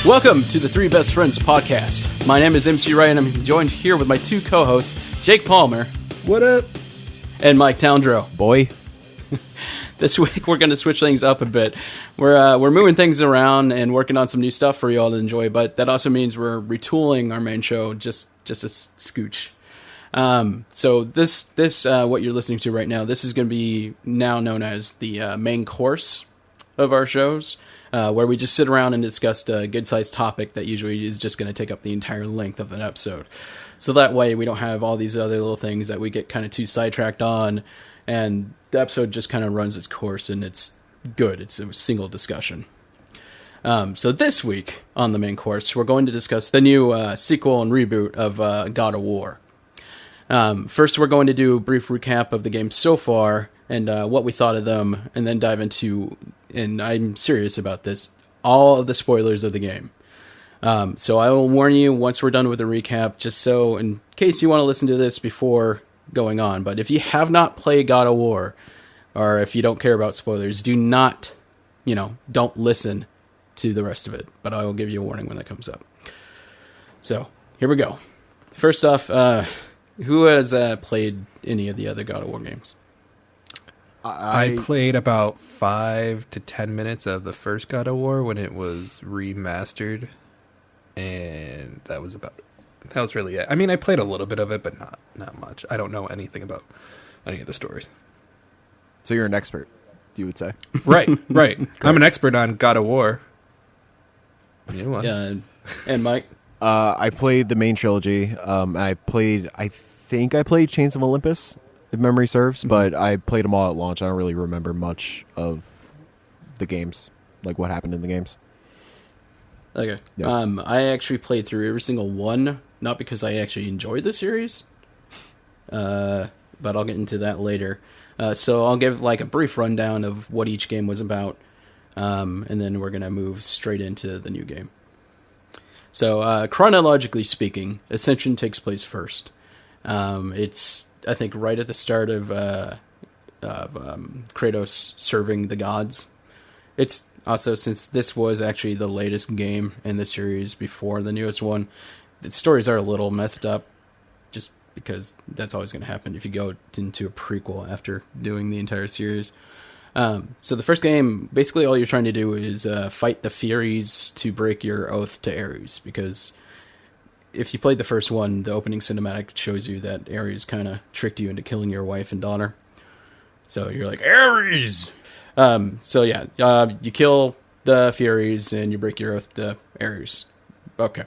Welcome to the Three Best Friends podcast. My name is MC Ryan, and I'm joined here with my two co-hosts, Jake Palmer. What up? And Mike Towndrow. Boy. This week we're going to switch things up a bit. We're moving things around and working on some new stuff for you all to enjoy, but that also means we're retooling our main show just a scooch. So this what you're listening to right now, this is going to be now known as the main course of our shows. Where we just sit around and discuss a good-sized topic that usually is just going to take up the entire length of an episode. So that way we don't have all these other little things that we get kind of too sidetracked on, and the episode just kind of runs its course, and it's good. It's a single discussion. So this week on the main course, we're going to discuss the new sequel and reboot of God of War. First, we're going to do a brief recap of the game so far, and what we thought of them, and then dive into, and I'm serious about this, all of the spoilers of the game. So I will warn you once we're done with the recap, just so in case you want to listen to this before going on. But if you have not played God of War, or if you don't care about spoilers, do not, don't listen to the rest of it. But I will give you a warning when that comes up. So here we go. First off, who has played any of the other God of War games? I played about 5 to 10 minutes of the first God of War when it was remastered, and that was about it. That was really it. I mean, I played a little bit of it, but not much. I don't know anything about any of the stories. So you're an expert, you would say? Right. I'm an expert on God of War. New one. Yeah, and Mike? I played the main trilogy. I think I played Chains of Olympus, if memory serves, but I played them all at launch. I don't really remember much of the games, like what happened in the games. Okay. Yeah. I actually played through every single one, not because I actually enjoyed the series, but I'll get into that later. So I'll give like a brief rundown of what each game was about, and then we're going to move straight into the new game. So chronologically speaking, Ascension takes place first. It's, I think, right at the start of Kratos serving the gods. It's also, since this was actually the latest game in the series before the newest one, the stories are a little messed up, just because that's always going to happen if you go into a prequel after doing the entire series. So the first game, basically all you're trying to do is fight the Furies to break your oath to Ares, because if you played the first one, the opening cinematic shows you that Ares kind of tricked you into killing your wife and daughter. So you're like, Ares! You kill the Furies and you break your oath to Ares. Okay.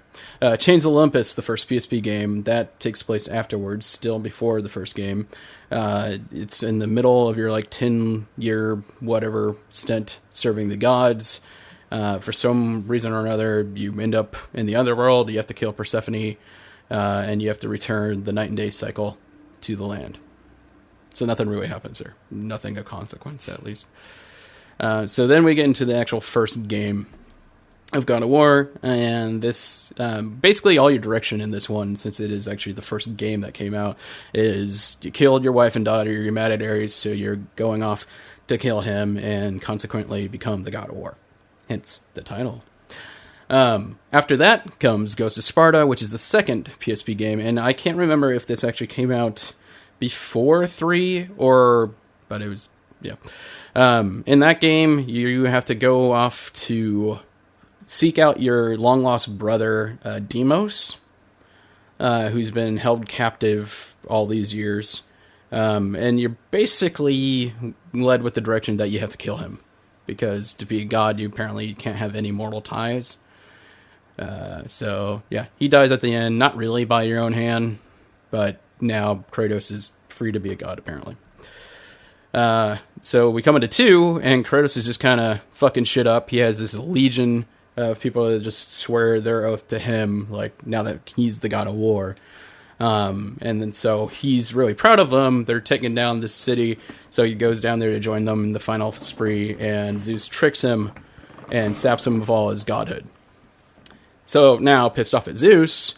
Chains of Olympus, the first PSP game, that takes place afterwards, still before the first game. It's in the middle of your 10-year whatever stint serving the gods. For some reason or another, you end up in the underworld. You have to kill Persephone, and you have to return the night and day cycle to the land. So nothing really happens there. Nothing of consequence, at least. So then we get into the actual first game of God of War, and this basically all your direction in this one, since it is actually the first game that came out, is you killed your wife and daughter, you're mad at Ares, so you're going off to kill him and consequently become the God of War. Hence the title. After that comes Ghost of Sparta, which is the second PSP game, and I can't remember if this actually came out before 3 but it was, yeah. In that game, you have to go off to seek out your long-lost brother, Deimos, who's been held captive all these years, and you're basically led with the direction that you have to kill him. Because to be a god, you apparently can't have any mortal ties. So, yeah, he dies at the end. Not really by your own hand, but now Kratos is free to be a god, apparently. So we come into 2, and Kratos is just kind of fucking shit up. He has this legion of people that just swear their oath to him, now that he's the God of War. And then so he's really proud of them. They're taking down this city, so he goes down there to join them in the final spree, and Zeus tricks him and saps him of all his godhood. So now, pissed off at Zeus,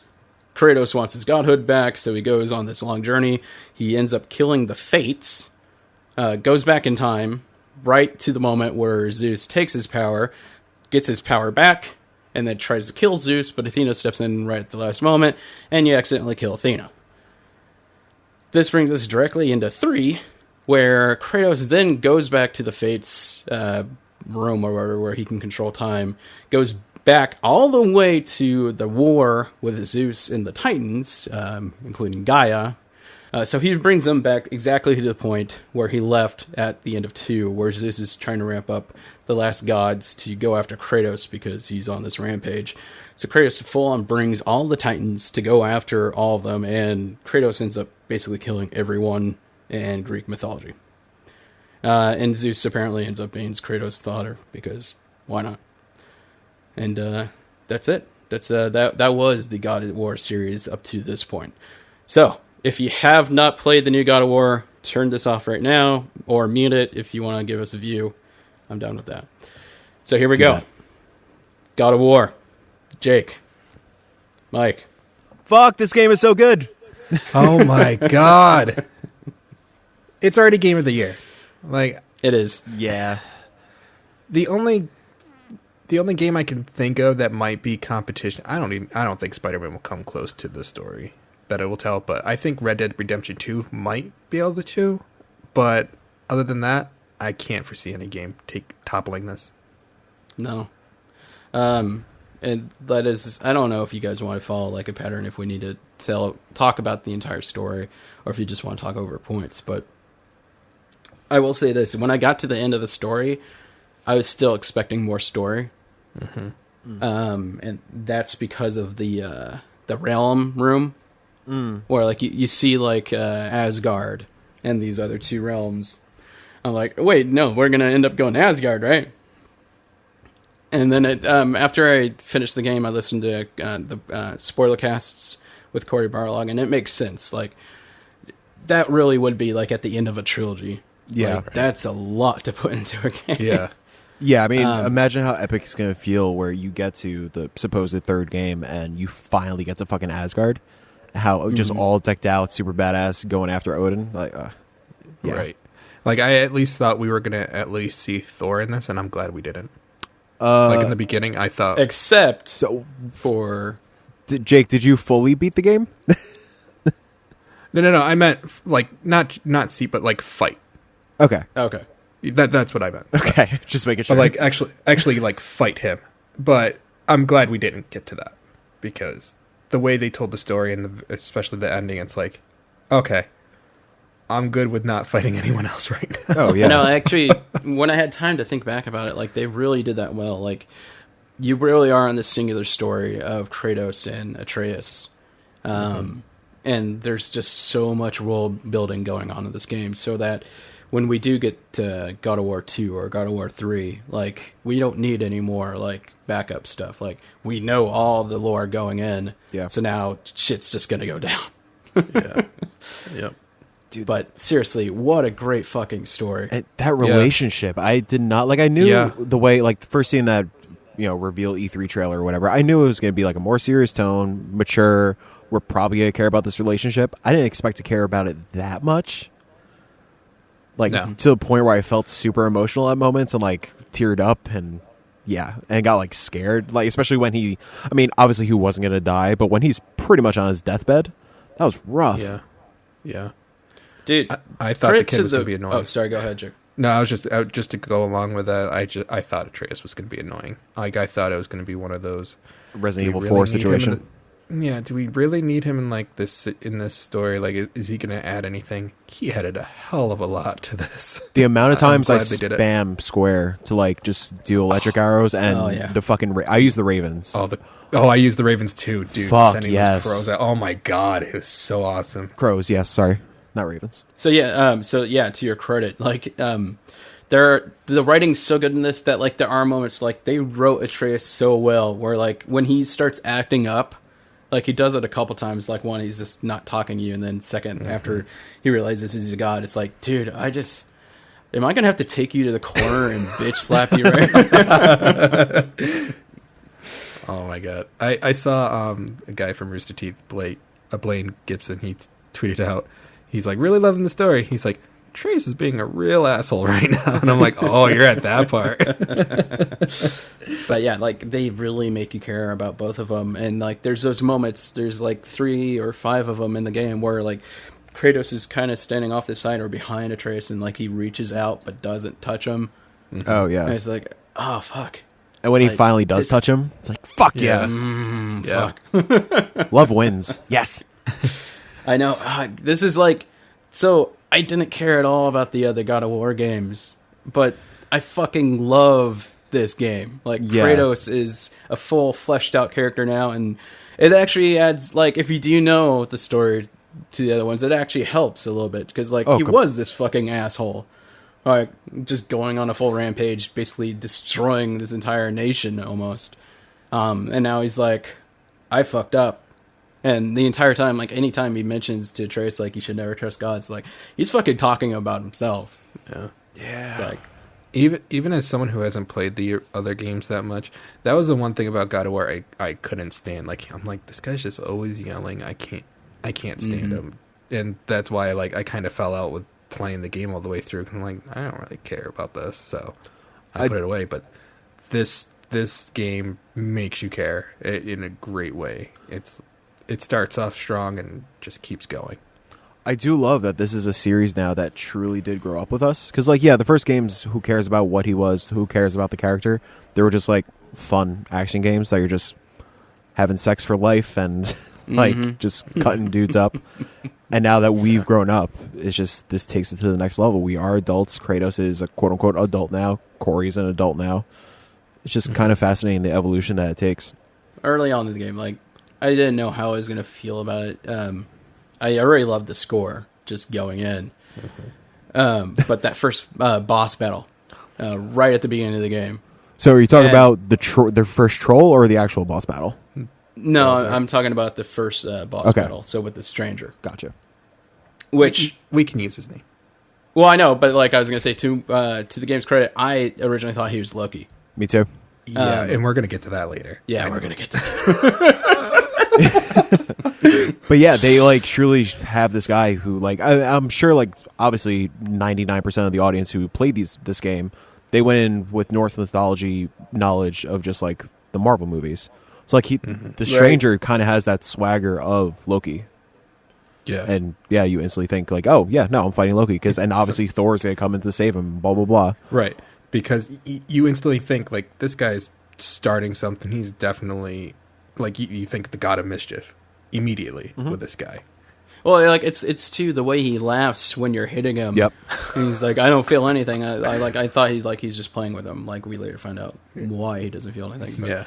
Kratos wants his godhood back, so he goes on this long journey. He ends up killing the Fates, goes back in time, right to the moment where Zeus takes his power, gets his power back, and then tries to kill Zeus, but Athena steps in right at the last moment, and you accidentally kill Athena. This brings us directly into 3, where Kratos then goes back to the Fates room or wherever, where he can control time, goes back all the way to the war with Zeus and the Titans, including Gaia. So he brings them back exactly to the point where he left at the end of 2, where Zeus is trying to ramp up the last gods to go after Kratos because he's on this rampage. So Kratos full on brings all the Titans to go after all of them, and Kratos ends up basically killing everyone in Greek mythology. And Zeus apparently ends up being Kratos' daughter, because why not? And that's it. That was the God of War series up to this point. So, if you have not played the new God of War, turn this off right now, or mute it if you want to give us a view. I'm done with that. So here we go. God of War. Jake. Mike. Fuck, this game is so good. Oh my god. It's already game of the year. Like, it is. Yeah. The only game I can think of that might be competition. I don't think Spider-Man will come close to the story that it will tell, but I think Red Dead Redemption 2 might be able to. But other than that, I can't foresee any game toppling this. No. And that is, I don't know if you guys want to follow like a pattern, if we need to talk about the entire story, or if you just want to talk over points. But I will say this: when I got to the end of the story, I was still expecting more story. Mm-hmm. And that's because of the realm room, where like you see like Asgard and these other 2 realms. I'm like, wait, no, we're gonna end up going to Asgard, right? And then after I finished the game, I listened to the spoiler casts with Corey Barlog, and it makes sense. Like, that really would be like at the end of a trilogy. Yeah, like, that's a lot to put into a game. Yeah. Yeah, I mean, imagine how epic it's going to feel where you get to the supposed 3rd game and you finally get to fucking Asgard. How just all decked out, super badass, going after Odin. Like, yeah. Right. Like, I at least thought we were going to at least see Thor in this, and I'm glad we didn't. Like, in the beginning, I thought... Except for... Jake, did you fully beat the game? No. I meant, like, not see, but, like, fight. Okay. That's what I meant. Okay, just making sure. But, like, actually, like, fight him. But I'm glad we didn't get to that. Because the way they told the story, and especially the ending, it's like, okay, I'm good with not fighting anyone else right now. Oh, yeah. No, actually, when I had time to think back about it, like, they really did that well. Like, you really are on this singular story of Kratos and Atreus. And there's just so much world building going on in this game, so that when we do get to God of War 2 or God of War 3, like, we don't need any more, like, backup stuff. Like, we know all the lore going in, so now shit's just gonna go down. Yeah. Yep. Dude, but seriously, what a great fucking story. That relationship, I did not... Like, I knew the way... Like, the first scene that, reveal E3 trailer or whatever, I knew it was going to be, like, a more serious tone, mature... We're probably going to care about this relationship. I didn't expect to care about it that much. Like, to the point where I felt super emotional at moments and, like, teared up and, and got, like, scared. Like, especially when he... I mean, obviously he wasn't going to die, but when he's pretty much on his deathbed, that was rough. Yeah. Dude, I thought the kid was going to be annoying. Oh, sorry, go ahead, Jake. No, I was just to go along with that, I thought Atreus was going to be annoying. Like, I thought it was going to be one of those... Resident Evil 4 situation. Yeah, do we really need him in like this story? Like, is he going to add anything? He added a hell of a lot to this. The amount of times I spam Square to like just do electric arrows and the fucking I use the Ravens. I use the Ravens too, dude. Fuck sending yes. Those crows out. Oh my god, it was so awesome. Crows, yes. Sorry, not Ravens. So to your credit, like the writing's so good in this that like there are moments like they wrote Atreus so well where like when he starts acting up. Like, he does it a couple times. Like, one, he's just not talking to you. And then second, after he realizes he's a god, it's like, dude, am I going to have to take you to the corner and bitch slap you right? Oh, my God. I saw a guy from Rooster Teeth, Blaine Gibson, he tweeted out, he's like, really loving the story. He's like, Trace is being a real asshole right now. And I'm like, oh, you're at that part. But yeah, like they really make you care about both of them, and like there's those moments. There's like 3 or 5 of them in the game where like Kratos is kind of standing off the side or behind Atreus, and like he reaches out but doesn't touch him. Oh yeah. And it's like, oh fuck. And when he like, finally does this- touch him, it's like fuck yeah. Fuck. Love wins. Yes. I know. This is like, so I didn't care at all about the other God of War games, but I fucking love this game. Like Yeah. Kratos is a full fleshed out character now, and it actually adds, like, if you do know the story to the other ones, it actually helps a little bit because like he was this fucking asshole, like just going on a full rampage, basically destroying this entire nation almost. And now he's like, I fucked up. And the entire time, like, anytime he mentions to Trace, like, you should never trust God, it's like, he's fucking talking about himself. Yeah. It's like, Even as someone who hasn't played the other games that much, that was the one thing about God of War I couldn't stand. Like, I'm like, this guy's just always yelling. I can't stand him. And that's why I kind of fell out with playing the game all the way through. I'm like, I don't really care about this, so I put it away. But this game makes you care in a great way. It starts off strong and just keeps going. I do love that this is a series now that truly did grow up with us. Because, like, yeah, the first games, who cares about what he was? Who cares about the character? They were just, like, fun action games that you're just having sex for life and, like, just cutting dudes up. And now that we've grown up, it's just, this takes it to the next level. We are adults. Kratos is a quote-unquote adult now. Corey's an adult now. It's just kind of fascinating, the evolution that it takes. early on in the game, like, I didn't know how I was going to feel about it. I already loved the score just going in. But that first boss battle, right at the beginning of the game. So are you talking about the first troll or the actual boss battle? No, I'm talking about the first boss battle. So with the stranger. Gotcha. Which we can use his name. Well, I know, but like I was going to say, to the game's credit, I originally thought he was Loki. Me too. Yeah, and we're going to get to that later. Yeah, we're going to get to that. But yeah, they like truly have this guy who, like, I'm sure, like, obviously 99% of the audience who played this game, they went in with Norse mythology knowledge of just like the Marvel movies. So like the stranger kind of has that swagger of Loki. Yeah. And yeah, you instantly think like, oh yeah, no, I'm fighting Loki and obviously Thor's gonna come in to save him. Blah blah blah. Right, because you instantly think like this guy's starting something. He's definitely like you think the god of mischief immediately with this guy. Well, like it's too the way he laughs when you're hitting him. Yep. And he's like, I don't feel anything. I thought he's just playing with him. Like we later find out why he doesn't feel anything. But, Yeah.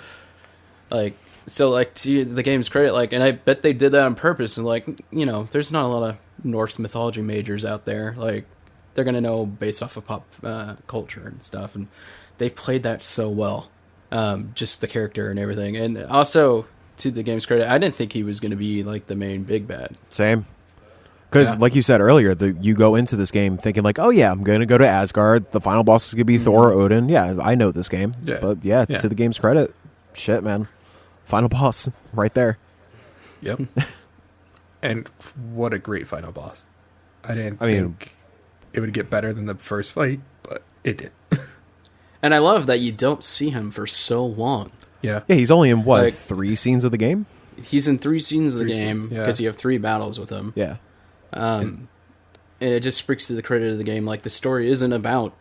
Like so, like to the game's credit, like, and I bet they did that on purpose. And like, you know, there's not a lot of Norse mythology majors out there. Like they're gonna know based off of pop culture and stuff, and they played that so well. Just the character and everything, and also to the game's credit, I didn't think he was gonna be like the main big bad. Same. Because like you said earlier, you go into this game thinking like, oh yeah, I'm going to go to Asgard. The final boss is going to be Thor or Odin. Yeah, I know this game. Yeah. But yeah, to the game's credit, shit, man. Final boss right there. Yep. And what a great final boss. I didn't think it would get better than the first fight, but it did. And I love that you don't see him for so long. Yeah. Yeah, he's only in what, Like- 3 scenes of the game? He's in 3 scenes of the 3 game scenes, yeah. because you have 3 battles with him. Yeah. And it just speaks to the credit of the game. Like the story isn't about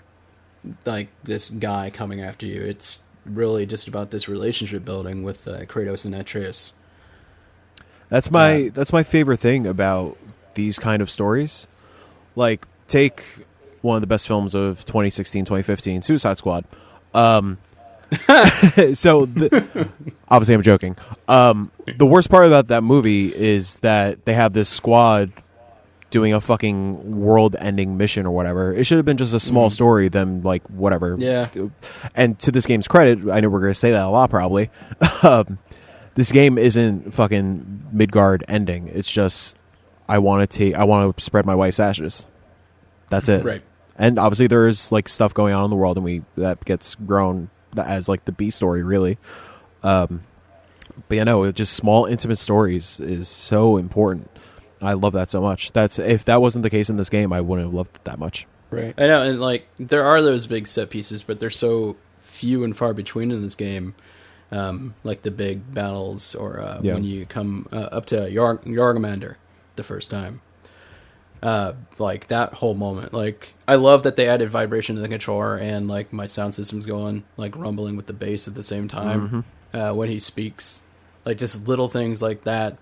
like this guy coming after you. It's really just about this relationship building with Kratos and Atreus. That's my favorite thing about these kind of stories. Like, take one of the best films of 2016, 2015, Suicide Squad. So, obviously I'm joking. The worst part about that movie is that they have this squad doing a fucking world-ending mission or whatever. It should have been just a small story, then, like, whatever. Yeah. And to this game's credit, I know we're going to say that a lot probably, this game isn't fucking Midgard ending. It's just, I want to spread my wife's ashes. That's it. Right. And obviously there's, like, stuff going on in the world, and that gets grown as, like, the B story, really. But, just small, intimate stories is so important. I love that so much. If that wasn't the case in this game, I wouldn't have loved it that much. Right. I know, and like there are those big set pieces, but they're so few and far between in this game. Like the big battles, or when you come up to Yargamander the first time. Like that whole moment. Like I love that they added vibration to the controller, and like my sound system's going like rumbling with the bass at the same time when he speaks. Like just little things like that.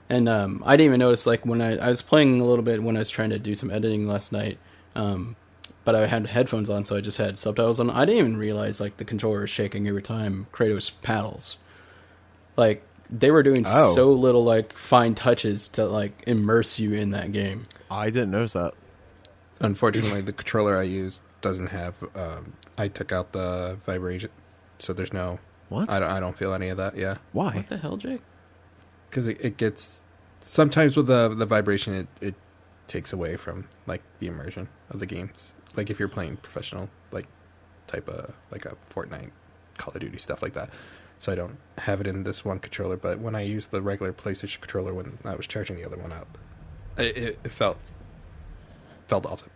And I didn't even notice, like when I was playing a little bit when I was trying to do some editing last night. But I had headphones on, so I just had subtitles on. I didn't even realize like the controller is shaking every time Kratos paddles. Like they were doing so little like fine touches to like immerse you in that game. I didn't notice that. Unfortunately, the controller I use doesn't have. I took out the vibration, so there's no. What? I don't feel any of that. Yeah. Why? What the hell, Jake? Because it gets sometimes with the vibration, it takes away from like the immersion of the games. Like if you're playing professional, like type of like a Fortnite, Call of Duty stuff like that. So I don't have it in this one controller, but when I use the regular PlayStation controller when I was charging the other one up, it felt awesome.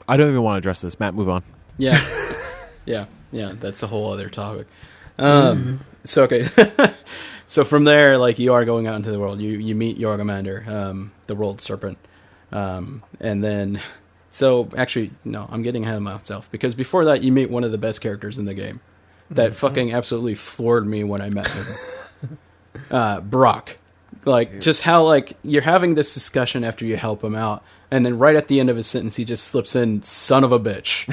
I don't even want to address this. Matt, move on. Yeah, yeah. That's a whole other topic. So okay, so from there, like you are going out into the world. You meet Yargamander, the world serpent, and then. So actually, no, I'm getting ahead of myself because before that, you meet one of the best characters in the game. That fucking absolutely floored me when I met him. Brock. Like, dude. Just how, like, you're having this discussion after you help him out, and then right at the end of his sentence, he just slips in, son of a bitch.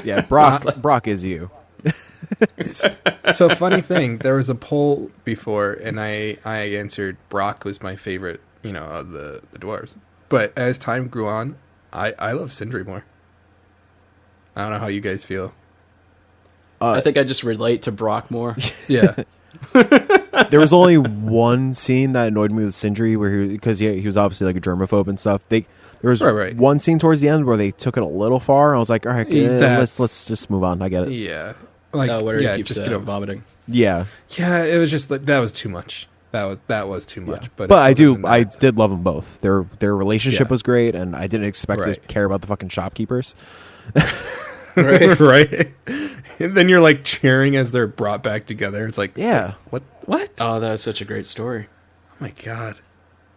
Yeah, Brock is you. So, funny thing, there was a poll before, and I answered Brock was my favorite, of the dwarves. But as time grew on, I love Sindri more. I don't know how you guys feel. I think I just relate to Brock more. Yeah. There was only one scene that annoyed me with Sindri, where because he was obviously like a germaphobe and stuff. There was one scene towards the end where they took it a little far. I was like, all right, let's just move on. I get it. Yeah. Like, where he keeps vomiting. Yeah. Yeah, it was just like that was too much. That was too much. Yeah. But I did love them both. Their relationship was great, and I didn't expect to care about the fucking shopkeepers. Right. And then you're like cheering as they're brought back together. It's like, yeah, what? Oh, that was such a great story. Oh my god!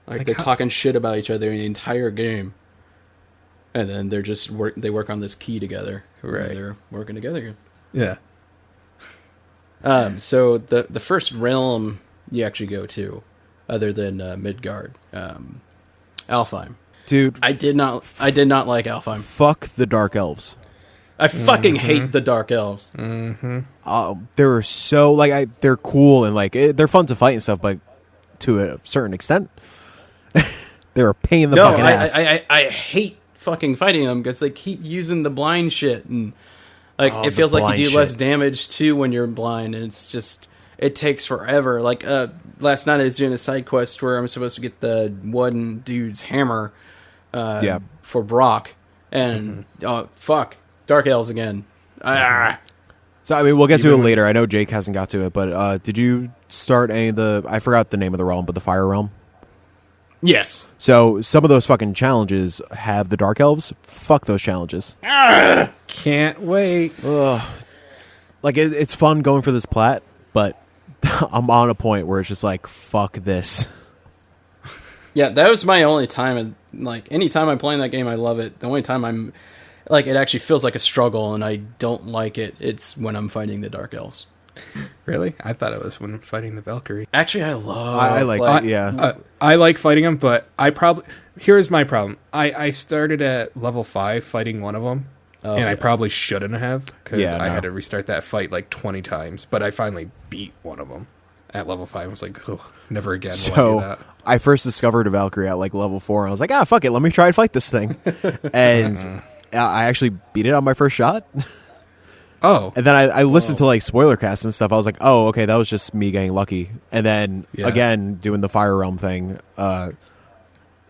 Like they're talking shit about each other in the entire game, and then they're just they work on this key together. Right, they're working together again. Yeah. So the first realm you actually go to, other than Midgard, Alfheim. Dude, I did not like Alfheim. Fuck the Dark Elves. I fucking hate the Dark Elves. Mm-hmm. They're so they're cool and they're fun to fight and stuff, but to a certain extent, they're a pain in the fucking ass. I hate fucking fighting them because they keep using the blind shit, and it feels like you do less damage too when you're blind, and it's just it takes forever. Like last night I was doing a side quest where I'm supposed to get the one dude's hammer for Brock, and fuck. Dark Elves again. So, I mean, we'll get to it later. I know Jake hasn't got to it, but did you start any of the... I forgot the name of the realm, but the Fire Realm? Yes. So, some of those fucking challenges have the Dark Elves. Fuck those challenges. Can't wait. Ugh. It's fun going for this plat, but I'm on a point where it's just like, fuck this. Yeah, that was my only time. Anytime I'm playing that game, I love it. The only time I'm... it actually feels like a struggle, and I don't like it. It's when I'm fighting the Dark Elves. Really? I thought it was when fighting the Valkyrie. Actually, I love... I like it, yeah. I like fighting them, but here's my problem. I started at level 5 fighting one of them, I probably shouldn't have, because I had to restart that fight 20 times, but I finally beat one of them at level 5. I was like, oh, never again will I do that. I first discovered a Valkyrie at level 4, and I was like, fuck it, let me try and fight this thing. And... I actually beat it on my first shot. Oh. And then I listened to spoiler casts and stuff. I was like, oh, okay, that was just me getting lucky. And then again, doing the Fire Realm thing, I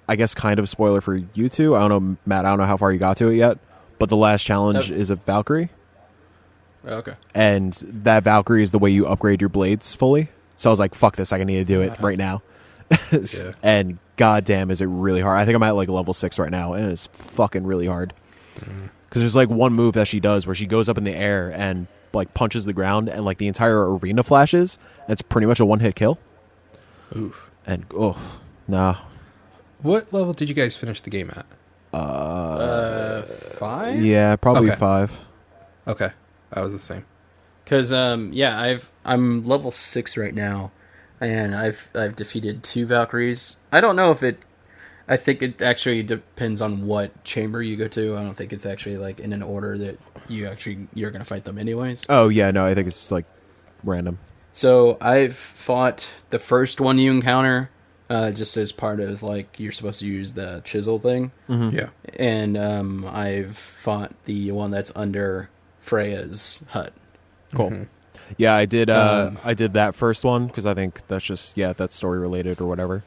guess kind of spoiler for you two. I don't know, Matt, I don't know how far you got to it yet, but the last challenge is a Valkyrie. Okay. And that Valkyrie is the way you upgrade your blades fully. So I was like, fuck this, I need to do it right now. And goddamn, is it really hard. I think I'm at like level 6 right now, and it's fucking really hard. Because there's like one move that she does where she goes up in the air and like punches the ground, and like the entire arena flashes. And it's pretty much a one-hit kill. Oof. And nah. What level did you guys finish the game at? 5. Yeah, probably Okay. 5. Okay, I was the same. Because I'm level 6 right now, and I've defeated 2 Valkyries. I don't know if it. I think it actually depends on what chamber you go to. I don't think it's actually like in an order that you're gonna fight them anyways. Oh yeah, no, I think it's like random. So I've fought the first one you encounter, just as part of like you're supposed to use the chisel thing, Yeah. and I've fought the one that's under Freya's hut. Cool. Yeah, I did. I did that first one because I think that's just that's story related or whatever.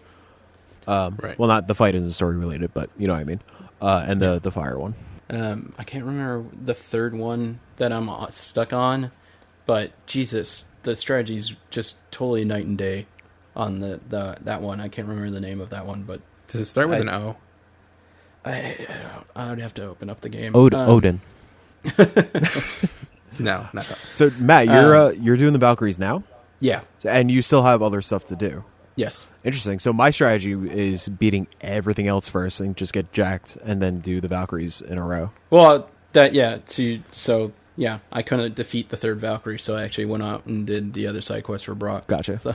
Right. Well, not the fight isn't story related, but you know what I mean. And the fire one. I can't remember the third one that I'm stuck on, but Jesus, the strategy's just totally night and day on that one. I can't remember the name of that one, but Does it start with an O? I would have to open up the game. Odin. No, not that. So Matt, you're doing the Valkyries now, Yeah. and you still have other stuff to do. Yes. Interesting. So my strategy is beating everything else first and just get jacked, and then do the Valkyries in a row. Well, I couldn't defeat the third Valkyrie, so I actually went out and did the other side quest for Brock. Gotcha. So,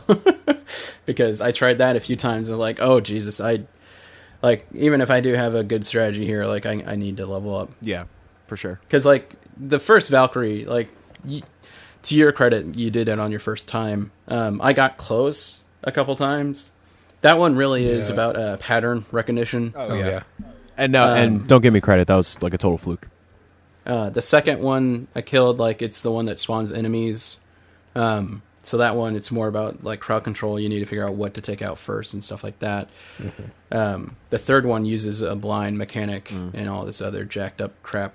because I tried that a few times, and like, oh Jesus, even if I do have a good strategy here, like I need to level up. Yeah, for sure. Because like the first Valkyrie, like to your credit, you did it on your first time. I got close a couple times. That one really is about pattern recognition. Oh yeah. And and don't give me credit. That was like a total fluke. The second one I killed, like it's the one that spawns enemies. So that one, it's more about like crowd control. You need to figure out what to take out first and stuff like that. The third one uses a blind mechanic and all this other jacked up crap.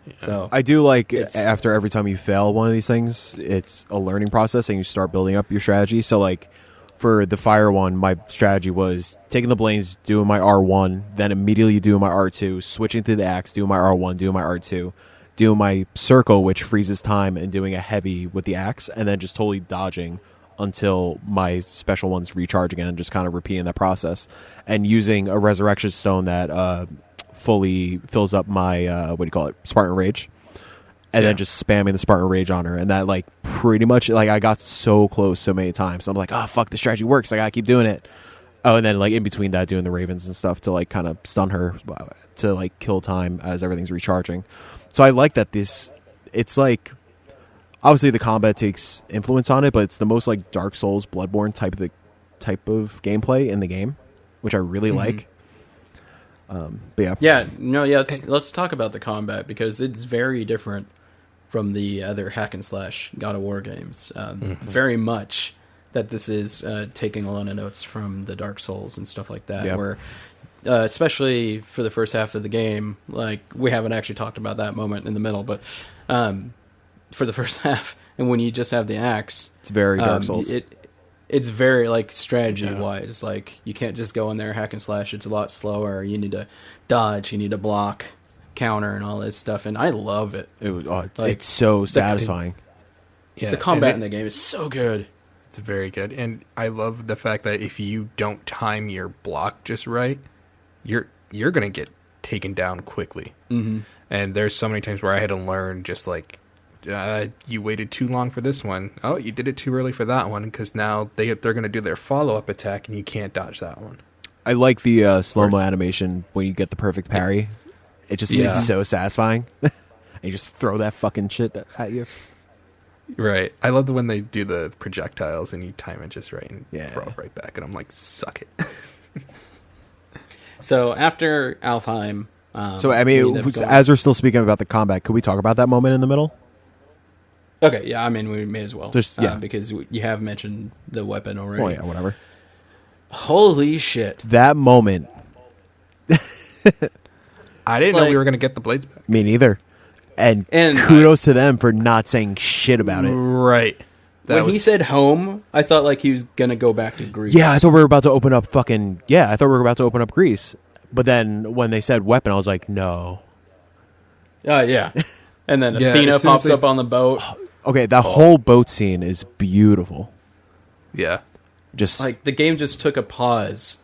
Yeah. So I do like after every time you fail one of these things, it's a learning process and you start building up your strategy. So like for the fire one, my strategy was taking the blades, doing my R1, then immediately doing my R2, switching to the axe, doing my R1, doing my R2, doing my circle, which freezes time, and doing a heavy with the axe, and then just totally dodging until my special ones recharge again, and just kind of repeating that process. And using a resurrection stone that fully fills up my Spartan Rage, and then just spamming the Spartan Rage on her, and that like pretty much like I got so close so many times. So I'm like, oh fuck, the strategy works. I gotta keep doing it. Oh, and then like in between that, doing the ravens and stuff to like kind of stun her to like kill time as everything's recharging. So I like that it's like obviously the combat takes influence on it, but it's the most like Dark Souls, Bloodborne type of gameplay in the game, which I really like. But let's talk about the combat because it's very different from the other hack and slash God of War games. Very much that this is taking a lot of notes from the Dark Souls and stuff like that, where especially for the first half of the game, like we haven't actually talked about that moment in the middle, but for the first half, and when you just have the axe, it's very Dark Souls. It's very like strategy wise, like you can't just go in there hack and slash. It's a lot slower. You need to dodge, you need to block, counter, and all this stuff. And I love it. It's so satisfying. The combat in the game is so good. It's very good, and I love the fact that if you don't time your block just right, you're gonna get taken down quickly. Mm-hmm. And there's so many times where I had to learn just like. You waited too long for this one. Oh, you did it too early for that one because now they're going to do their follow-up attack and you can't dodge that one. I like the slow-mo animation when you get the perfect parry. It just it's so satisfying. And you just throw that fucking shit at you. Right. I love when they do the projectiles and you time it just right and throw it right back. And I'm like, suck it. So after Alfheim... so, I mean, as we're still speaking about the combat, could we talk about that moment in the middle? Okay, yeah, I mean, we may as well. Just, because you have mentioned the weapon already. Oh, yeah, whatever. Holy shit. That moment. I didn't know we were going to get the blades back. Me neither. And kudos to them for not saying shit about it. Right. when he said home, I thought like he was gonna go back to Greece. Yeah, I thought we were about to open up Greece. But then when they said weapon, I was like, no. Yeah. And then Yeah, Athena as soon as pops up on the boat. Okay, that whole boat scene is beautiful. Yeah. Just Like the game just took a pause,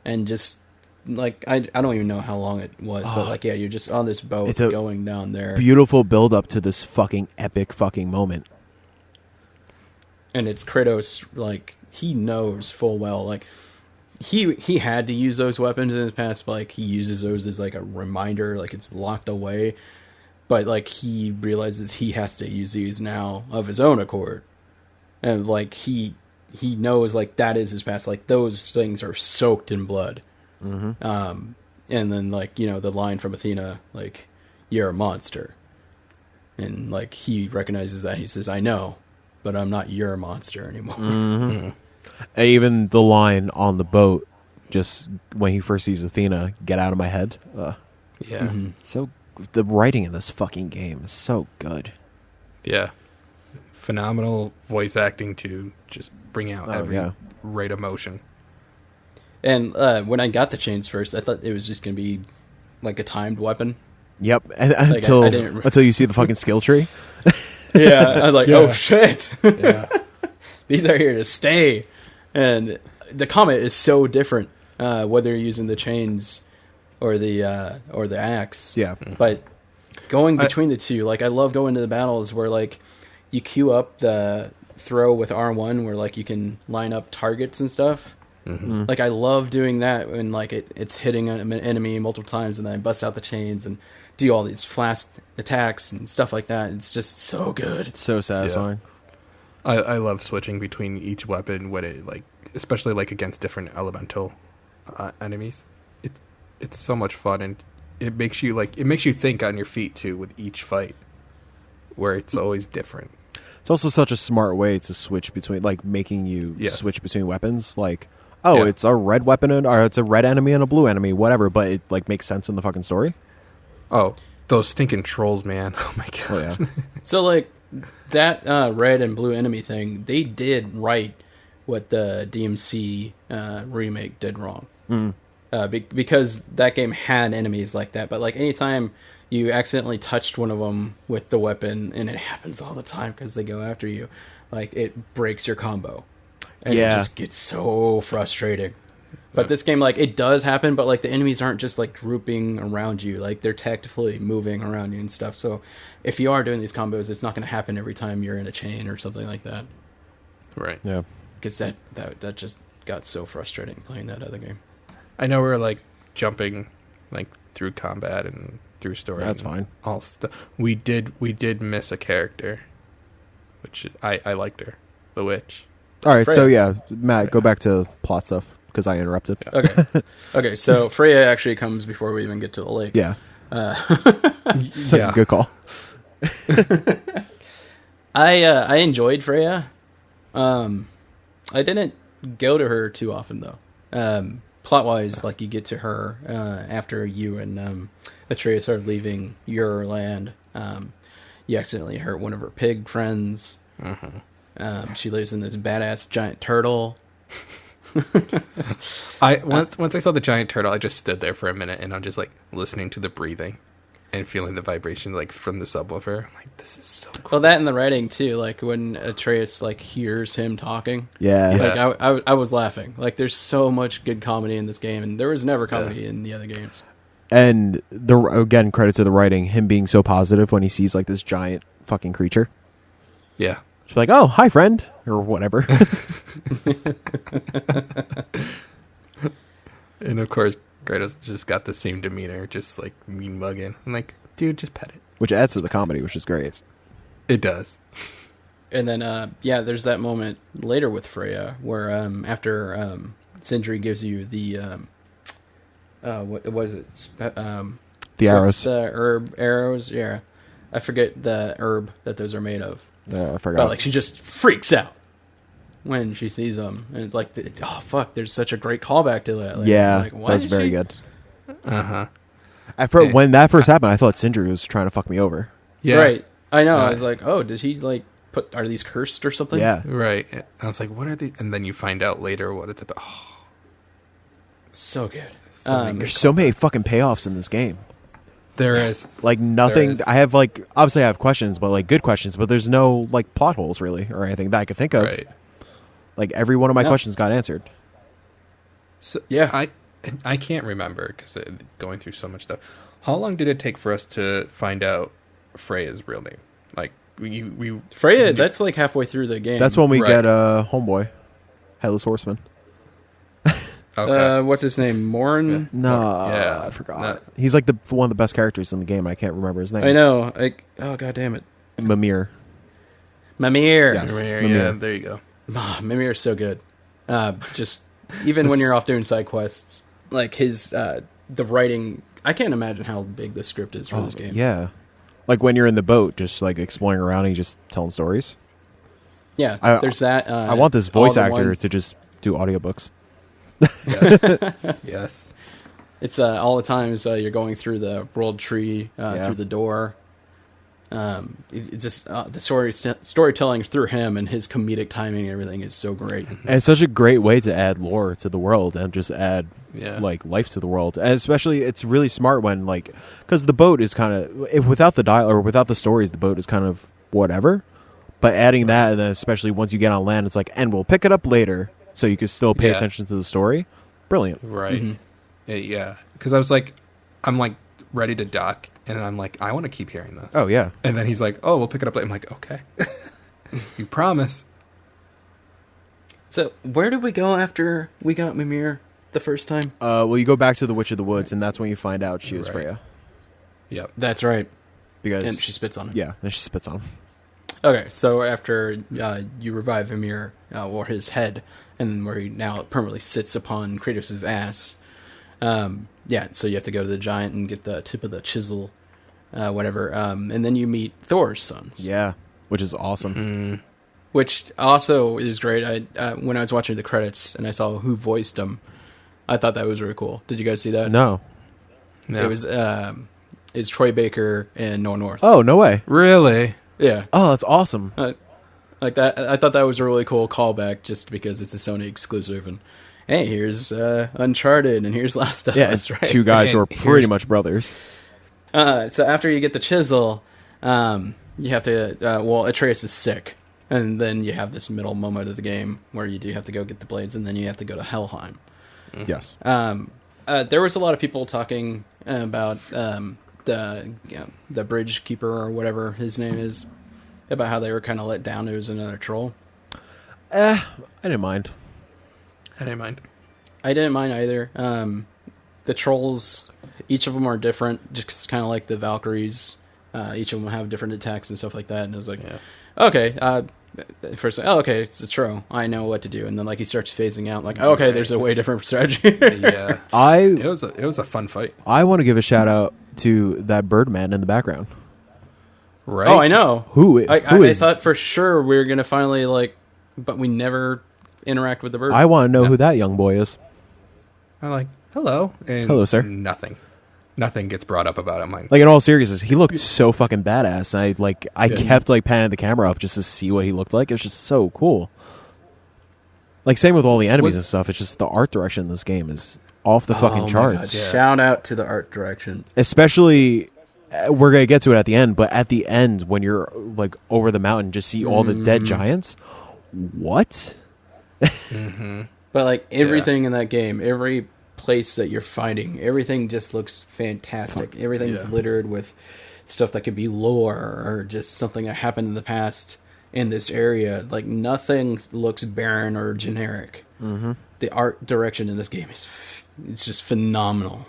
and just like I don't even know how long it was, but like yeah, you're just on this boat It's a going down there, beautiful build up to this fucking epic fucking moment. and it's Kratos. Like he knows full well, like he had to use those weapons in his past, but like he uses those as like a reminder, like it's locked away. But like he realizes he has to use these now of his own accord, and like he knows like that is his past. Like those things are soaked in blood. Mm-hmm. And then like the line from Athena, like you're a monster, and like he recognizes that. He says, "I know, but I'm not your monster anymore." Mm-hmm. Even the line on the boat, just when he first sees Athena, "Get out of my head." Yeah. Mm-hmm. So the writing in this fucking game is so good. Yeah. Phenomenal voice acting to just bring out every right emotion. And when I got the chains first, I thought it was just gonna be like a timed weapon. Yep, and Like, until I didn't until you see the fucking skill tree. Yeah, I was like, Yeah. oh shit, Yeah. these are here to stay. And the combat is so different, whether you're using the chains or the axe. Yeah. But going between the two, like I love going to the battles where like you queue up the throw with R1 where like you can line up targets and stuff. Mm-hmm. Like I love doing that when like it's hitting an enemy multiple times, and then I bust out the chains and do all these flash attacks and stuff like that. It's just so good. It's so satisfying. I love switching between each weapon when it like, especially like against different elemental enemies. It's so much fun, and it makes you think on your feet too with each fight, where it's always different. It's also such a smart way to switch between, like, making you Yes. switch between weapons. Like, oh, it's a red weapon or it's a red enemy and a blue enemy, whatever. But it like makes sense in the fucking story. Oh, those stinking trolls, man! Oh my god! Oh yeah. So like that red and blue enemy thing, they did right what the DMC remake did wrong. Because that game had enemies like that, but like anytime you accidentally touched one of them with the weapon, and it happens all the time because they go after you, like it breaks your combo, and it just gets so frustrating. But this game, like it does happen, but like the enemies aren't just like grouping around you, like they're tactically moving around you and stuff. So if you are doing these combos, it's not going to happen every time you're in a chain or something like that. Right. Yeah. Because that just got so frustrating playing that other game. I know we're like jumping like through combat and through story. That's and fine. All stuff. We did miss a character, which I liked her, the witch. All right. Freya. So yeah, Matt, go back to plot stuff because I interrupted. Okay. So Freya actually comes before we even get to the lake. Yeah. Yeah. Good call. I enjoyed Freya. I didn't go to her too often though. Plot wise, like you get to her after you and Atreus are leaving your land. You accidentally hurt one of her pig friends. She lives in this badass giant turtle. Once I saw the giant turtle, I just stood there for a minute and I'm just like listening to the breathing and feeling the vibration like from the subwoofer. I'm like, this is so cool. Well, that and the writing too. Like when Atreus like hears him talking. Yeah. Like I was laughing. Like there's so much good comedy in this game, and there was never comedy in the other games. And again, credit to the writing, him being so positive when he sees like this giant fucking creature. Yeah. She's like, "Oh, hi, friend," or whatever. And of course, Kratos just got the same demeanor, just like mean mugging. I'm like, dude, just pet it. Which adds to the comedy, which is great. It does. And then there's that moment later with Freya where after Sindri gives you the what was it? The arrows. What's the herb arrows? Yeah, I forget the herb that those are made of. I forgot. But like she just freaks out when she sees them, and it's like, oh fuck, there's such a great callback to that. Like, yeah, like, that was very good. Uh-huh. When that first happened, I thought Sindri was trying to fuck me over. Yeah. Right. I know. I was like, oh, does he like are these cursed or something? Yeah. Right. And I was like, what are they? And then you find out later what it's about. Oh, So good. so many good There's so many fucking payoffs in this game. there is. Like nothing. is. I have like obviously I have questions, but like good questions. But there's no like plot holes really or anything that I could think of. Right. Like every one of my No. questions got answered. So Yeah. I can't remember because going through so much stuff. How long did it take for us to find out Freya's real name? Like we Freya, that's like halfway through the game. That's when we Right. get Homeboy, Headless Horseman. okay. What's his name? Morin? No, Yeah. I forgot. No. He's like the one of the best characters in the game. I can't remember his name. I know. Oh, god damn it. Mimir. Mimir. Yes. Mimir, Mimir. yeah, there you go. Mimir is so good. Just even when you're off doing side quests, like his the writing. I can't imagine how big the script is for this game. Yeah. Like when you're in the boat, just like exploring around and just telling stories. Yeah, I- there's that. I want this all voice the actor ones- to just do audiobooks. Yes. It's all the times you're going through the world tree Yeah. through the door. It's just the storytelling through him and his comedic timing and everything is so great. And it's such a great way to add lore to the world and just add Yeah. like life to the world. And especially it's really smart when like because the boat is kind of without the dial or without the stories, the boat is kind of whatever. But adding that and then especially once you get on land, it's like and we'll pick it up later, so you can still pay Yeah. attention to the story. Brilliant. Right. Mhm. Yeah. Because I was like, I'm like ready to dock, and I'm like, I want to keep hearing this. Oh yeah. And then he's like, oh, we'll pick it up later. I'm like, okay. You promise. So where did we go after we got Mimir the first time? Well, you go back to the Witch of the Woods, and that's when you find out she was Right. Freya. Yep. That's right. Because And she spits on him. yeah, then she spits on him. Okay, so after you revive Mimir, or his head, and where he now permanently sits upon Kratos' ass, yeah, so you have to go to the giant and get the tip of the chisel, whatever, and then you meet Thor's sons. Yeah, which is awesome. Mm-hmm. Which also is great. When I was watching the credits and I saw who voiced them, I thought that was really cool. Did you guys see that? No. Yeah. It was is Troy Baker and Noah North. Oh no way. Really? Yeah. Oh, that's awesome. Like that, I thought that was a really cool callback, just because it's a Sony exclusive. And hey, here's Uncharted, and here's Last of Yeah, Us. it's Right? two guys who are And pretty here's- much brothers. So after you get the chisel, you have to. Well, Atreus is sick, and then you have this middle moment of the game where you do have to go get the blades, and then you have to go to Helheim. Yes. There was a lot of people talking about the bridge keeper or whatever his name is, about how they were kind of let down. It was another troll. I didn't mind. I didn't mind. I didn't mind either. The trolls, each of them are different, just kind of like the Valkyries. Each of them have different attacks and stuff like that. And it was like, Yeah. okay, first, okay, it's a troll. I know what to do. And then like he starts phasing out, like, okay, Right. there's a way different strategy. Yeah. I It was a fun fight. want to give a shout out to that Birdman in the background. Right? Oh, I know. Who I is? thought for sure we were gonna finally like, but we never interact with the bird. I want to know No. who that young boy is. I'm like, hello. And Hello, sir. Nothing gets brought up about him. Like in all seriousness, he looked so fucking badass. I Yeah. kept like panning the camera up just to see what he looked like. It was just so cool. Like same with all the enemies Was- and stuff. It's just the art direction in this game is off the Oh fucking my charts. God, Yeah. Shout out to the art direction. Especially we're gonna get to it at the end, but at the end when you're like over the mountain, just see all the dead giants. What? But like everything in that game, every place that you're fighting, everything just looks fantastic. Everything's Yeah. littered with stuff that could be lore or just something that happened in the past in this area. Like nothing looks barren or generic. Mm-hmm. The art direction in this game it's just phenomenal.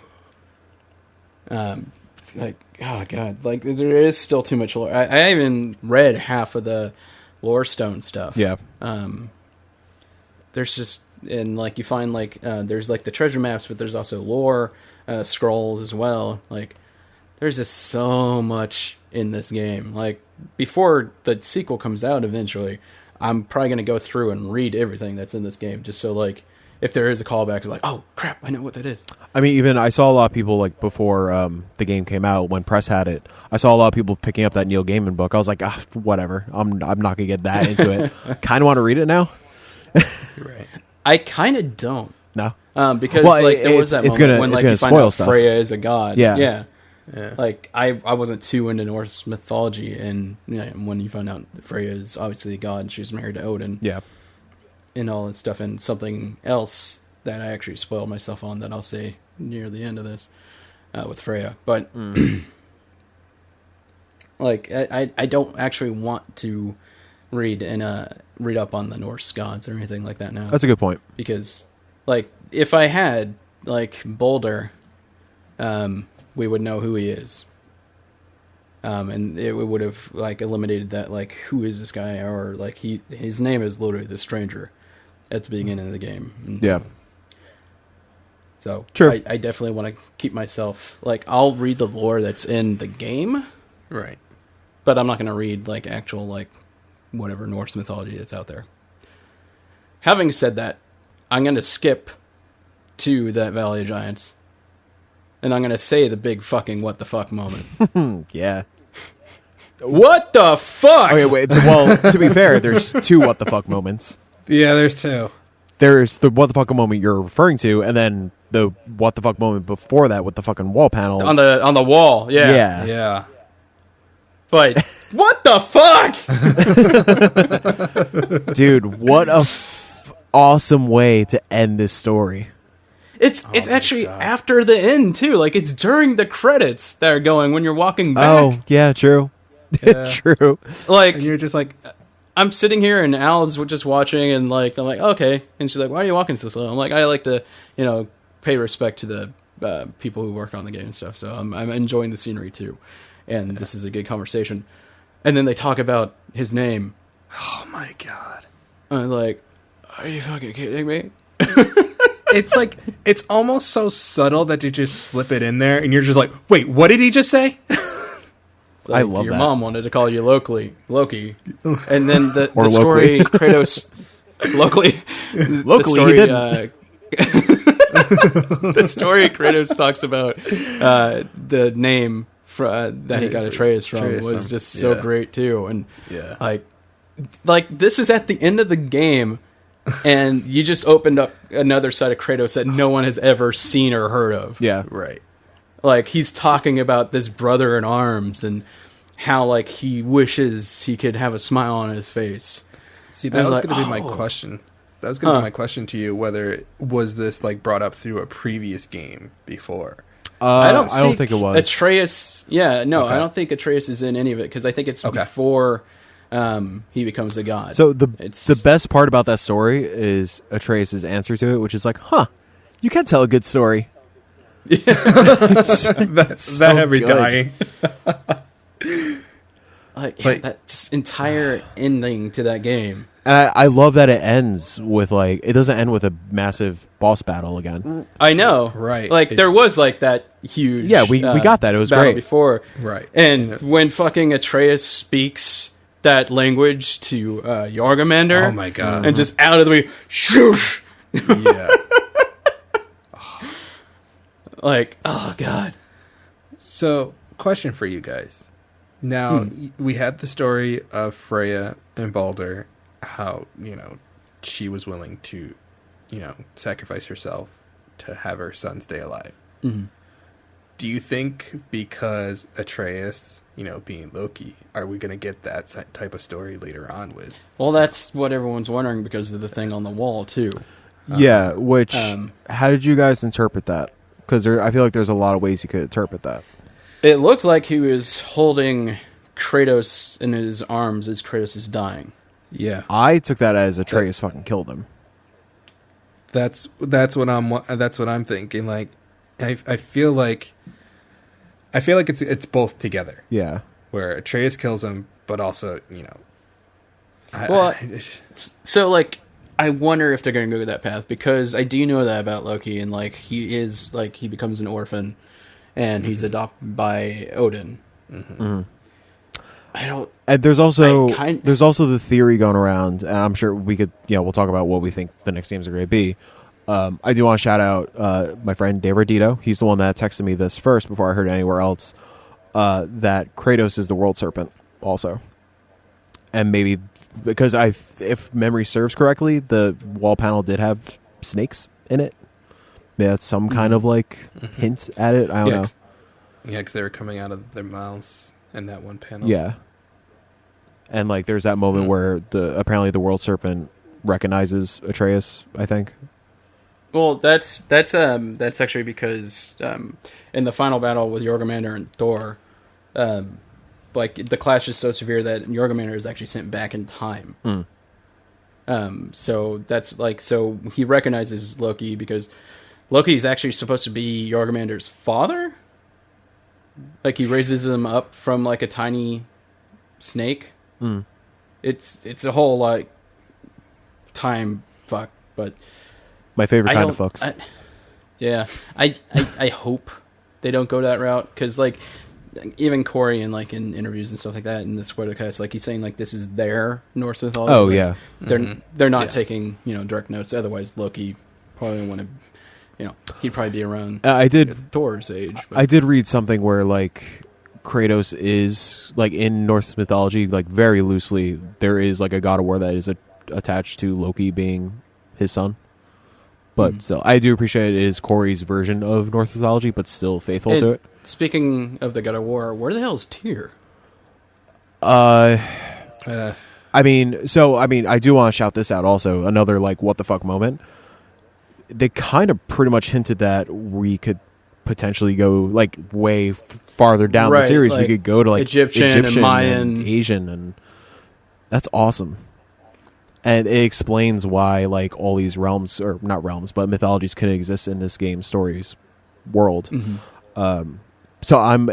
Like oh god, like there is still too much lore. I even read half of the lore stone stuff. Yeah. There's just and like you find like there's like the treasure maps, but there's also lore scrolls as well. Like there's just so much in this game. Like before the sequel comes out eventually, I'm probably gonna go through and read everything that's in this game just so like if there is a callback, it's like, oh crap, I know what that is. I mean, even I saw a lot of people like before the game came out when press had it. I saw a lot of people picking up that Neil Gaiman book. I was like, whatever. I'm not gonna get that into it. Kind of want to read it now. Right. I kind of don't. No. Because Well, like there was that it's moment gonna- when it's like gonna you find spoil out stuff. Freya is a god. Yeah. Yeah. Yeah. Like I wasn't too into Norse mythology, and when you find out that Freya is obviously a god, she's married to Odin, Yeah. and all that stuff, and something else that I actually spoiled myself on that I'll say near the end of this with Freya, but like I don't actually want to read up on the Norse gods or anything like that now. That's a good point. Because like if I had like Boulder, we would know who he is. And it would have like eliminated that like who is this guy, or like his name is literally the stranger at the beginning of the game. And, Yeah. so True. I definitely want to keep myself like I'll read the lore that's in the game, Right. but I'm not going to read like actual like whatever Norse mythology that's out there. Having said that, I'm going to skip to that Valley of Giants, and I'm going to say the big fucking what the fuck moment. Yeah. What the fuck? Okay, wait. Well, to be fair, there's two what the fuck moments. Yeah, there's two. There's the what the fuck moment you're referring to, and then the what the fuck moment before that with the fucking wall panel. On the wall, yeah. Yeah. Yeah. But what the fuck? Dude, what a awesome way to end this story. It's my actually God. after the end too. Like it's during the credits that are going when you're walking back. Oh, yeah, true. Yeah. True. Like And you're just like, I'm sitting here and Al's just watching, and like I'm like okay, and she's like, why are you walking so slow? I'm like, I like to pay respect to the people who work on the game and stuff. So I'm enjoying the scenery too, and this is a good conversation. And then they talk about his name. oh my God. I'm like, are you fucking kidding me? It's like, it's almost so subtle that you just slip it in there and you're just like, wait, what did he just say? Like, I love your that. mom wanted to call you Loki, and then the Or story Kratos locally. Locally, the story, he didn't. The story Kratos talks about the name that he got Atreus from Atreus was from- just so yeah. great too, and Yeah. like this is at the end of the game, and you just opened up another side of Kratos that no one has ever seen or heard of. Yeah. Right. Like he's talking about this brother in arms and how like he wishes he could have a smile on his face. See, I that was was like, going to be my oh. question. That was going to Huh. be my question to you, whether was this like brought up through a previous game before? I don't think it was. Atreus. Yeah, no, Okay. I don't think Atreus is in any of it because I think it's Okay. before he becomes a god. So It's- the best part about that story is Atreus' answer to it, which is like, huh, you can tell a good story. that had me good. dying. like but- that just entire ending to that game. And I love that it ends with like, it doesn't end with a massive boss battle again. I know, Right. Like there It's- was like that huge. Yeah, we got that. It was battle great. before, Right. And when fucking Atreus speaks that language to Jorgamander, Oh my God. and just out of the way, shoosh, Yeah. like oh god. So, question for you guys. Now, we had the story of Freya and Balder, how, she was willing to, sacrifice herself to have her son stay alive. Mhm. Do you think because Atreus, being Loki, are we going to get that type of story later on with? Well, that's what everyone's wondering because of the thing on the wall too. Yeah, which, um, how did you guys interpret that? Because I feel like there's a lot of ways you could interpret that. It looked like he was holding Kratos in his arms as Kratos is dying. Yeah. I took that as Atreus fucking killed him. That's what I'm thinking. Like, I feel like it's both together. Yeah. Where Atreus kills him, but also, Well, So, like, I wonder if they're going to go that path because I do know that about Loki, and like he becomes an orphan, and he's adopted by Odin. I don't. And there's also I there's also the theory going around, and I'm sure we could we'll talk about what we think the next games are going to be, I do want to shout out my friend Dave Ardito. He's the one that texted me this first before I heard anywhere else. That Kratos is the World Serpent also. And maybe because if memory serves correctly, the wall panel did have snakes in it. Maybe that's some kind of like hint at it. I don't know. Because they were coming out of their mouths in that one panel. Yeah. And like there's that moment where apparently the World Serpent recognizes Atreus, I think. Well, that's actually because in the final battle with Jormungandr and Thor, like the clash is so severe that Jormungandr is actually sent back in time. So that's like, so he recognizes Loki because Loki is actually supposed to be Jormungandr's father. Like he raises him up from like a tiny snake. It's a whole like time fuck, but My favorite kind of fucks. I hope they don't go that route because like even Corey and like in interviews and stuff like that in the spoiler cast, like he's saying like this is their Norse mythology. Oh like, they're not taking direct notes. Otherwise, Loki probably want to. He'd probably be around. I did Thor's age. But. I did read something where like Kratos is like in Norse mythology, like very loosely, there is like a god of war that is attached to Loki being his son. But still, I do appreciate it is Corey's version of Norse mythology, but still faithful to it. Speaking of the god of war, where the hell is Tyr? I mean, I do want to shout this out also. Another like what the fuck moment. They kind of pretty much hinted that we could potentially go like way farther down the series. Like, we could go to like Egyptian and Mayan, and Asian, and that's awesome. And it explains why like all these realms, or not realms, but mythologies can exist in this game story's world. So I'm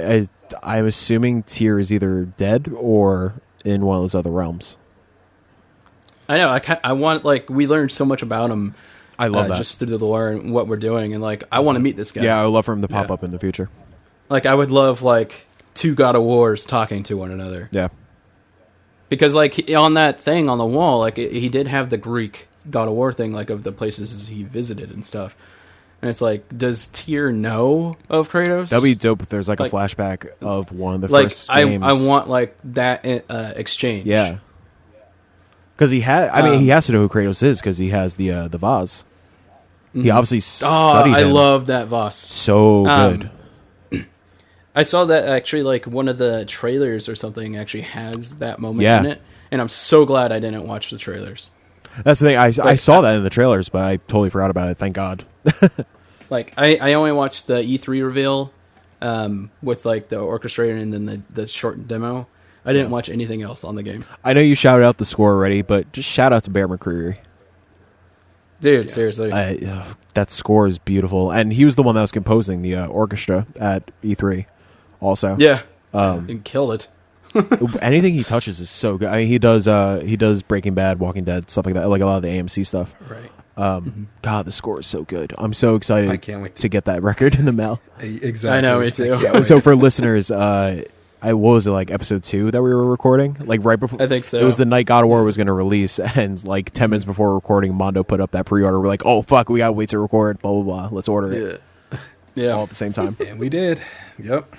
assuming Tyr is either dead or in one of those other realms. I know. I want like we learned so much about him. I love that just through the lore and what we're doing, and like I want to meet this guy. Yeah, I would love for him to pop up in the future. Like I would love like two God of Wars talking to one another. Yeah, because like on that thing on the wall, like he did have the Greek God of War thing, like of the places he visited and stuff. And it's like, does Tyr know of Kratos? That'd be dope if there's like a flashback of one of the first games. I want like that exchange. Yeah, because he had. I mean, he has to know who Kratos is because he has the vase. He obviously studied I him. love that Voss. So good. I saw that actually, like one of the trailers or something actually has that moment in it, and I'm so glad I didn't watch the trailers. That's the thing. I saw that in the trailers, but I totally forgot about it. Thank God. Like I only watched the E3 reveal with like the orchestrator and then the short demo. I didn't watch anything else on the game. I know you shouted out the score already, but just shout out to Bear McCreary. Dude, seriously. That score is beautiful. And he was the one that was composing the orchestra at E3 also. Yeah. And killed it. Anything he touches is so good. I mean, he does Breaking Bad, Walking Dead, stuff like that, like a lot of the AMC stuff. Right. God, the score is so good. I'm so excited I can't wait to get that record in the mail. Exactly. I know, me too. So for listeners, what was it, like episode 2 that we were recording? Like right before, I think so. It was the night God of War was going to release, and like 10 minutes before recording, Mondo put up that pre-order. We're like, oh fuck, we gotta wait to record. Blah blah blah. Let's order it. Yeah. All at the same time. And we did. Yep.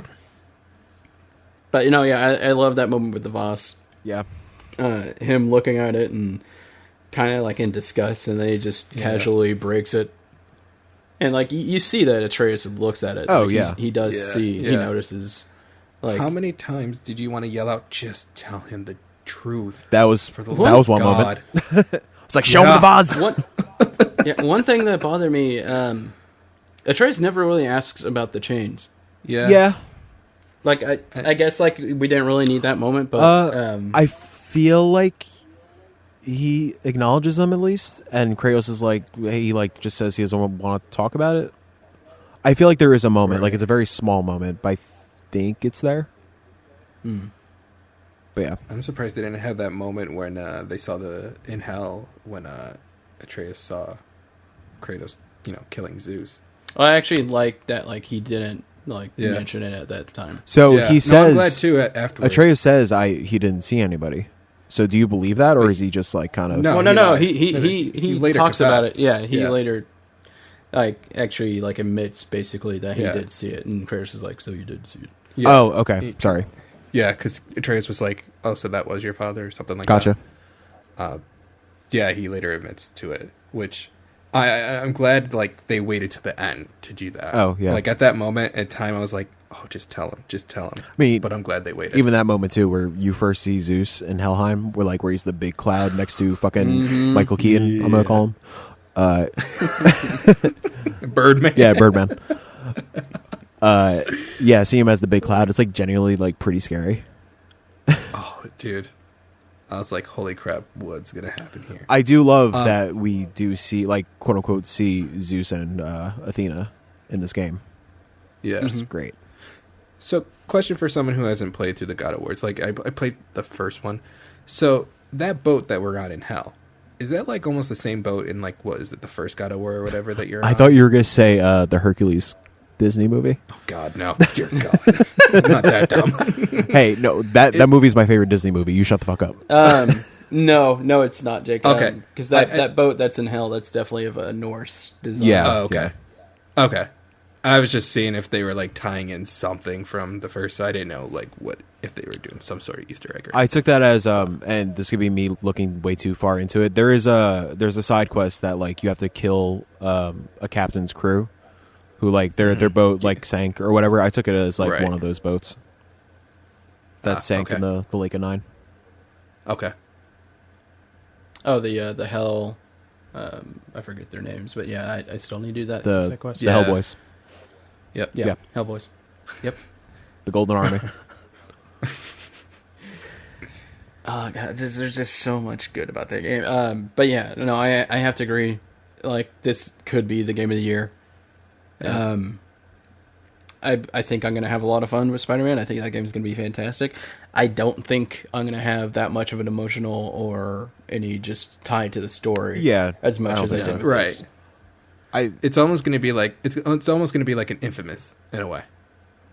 But I love that moment with the Voss. Yeah. Him looking at it and kind of like in disgust, and then he just casually breaks it. And like you see that Atreus looks at it. Oh like, yeah, he does see. He notices. Like, how many times did you want to yell out, "Just tell him the truth"? That was for the that was one God. moment. It's like show him the vase. One thing that bothered me, Atreus never really asks about the chains. Yeah. Like I guess like we didn't really need that moment, but I feel like he acknowledges them at least, and Kratos is like he like just says he doesn't want to talk about it. I feel like there is a moment, like it's a very small moment, but I think it's there. But yeah, I'm surprised they didn't have that moment when they saw in hell when Atreus saw Kratos, killing Zeus. Well, I actually like that. Like he didn't mention it at that time. So he says, I'm glad too. Afterwards, Atreus says, he didn't see anybody. So do you believe that, or is he just like kind of? No, No. He later talks about it. Yeah, he later. like actually like admits basically that he Yeah. did see it, and Kratos is like, so you did see it. Yeah. Oh, okay. Sorry. Yeah, because Atreus was like, "Oh, so that was your father," or something like Gotcha. that. Yeah, he later admits to it, which I'm glad like they waited to the end to do that. Oh, yeah. Like at that moment in time, I was like, "Oh, just tell him." I mean, but I'm glad they waited. Even that moment too, where you first see Zeus in Helheim, where he's the big cloud next to fucking Michael Keaton. I'm gonna call him. Birdman. Yeah, Birdman. Yeah, see him as the big cloud. It's like genuinely like pretty scary. Oh, dude. I was like, "Holy crap, what's gonna happen here?" I do love that we do see, like, quote unquote, see Zeus and Athena in this game. Yeah. Which is great. So, question for someone who hasn't played through the God of War. It's like I played the first one. So that boat that we're on in Hell, is that like almost the same boat in like what is it, the first God of War or whatever that you're on? I thought you were gonna say the Hercules Disney movie. Oh God, no, dear God, I'm not that dumb. Hey, no, that movie is my favorite Disney movie. You shut the fuck up. No, it's not, Jake. Okay. Because that boat that's in hell, that's definitely of a Norse design. Yeah. Oh, okay, okay. I was just seeing if they were like tying in something from the first. So I didn't know like what if they were doing some sort of Easter egg. I took that as and this could be me looking way too far into it. There's a side quest that like you have to kill a captain's crew who like their boat like sank or whatever. I took it as like Right. one of those boats that sank okay. in the Lake of Nine. Okay. Oh, the hell. I forget their names, but yeah, I still need to do that. The side quest. Yeah. Hellboys, Yep. Yeah, yeah. Hellboys. Yep. the Golden Army. Oh god, there's just so much good about that game. But yeah, no, I have to agree. Like this could be the game of the year. Yeah. I think I'm gonna have a lot of fun with Spider-Man. I think that game's gonna be fantastic. I don't think I'm gonna have that much of an emotional or any just tied to the story. Yeah, as much I as don't I think did so. with Right. this. It's almost going to be like it's almost going to be like an Infamous in a way,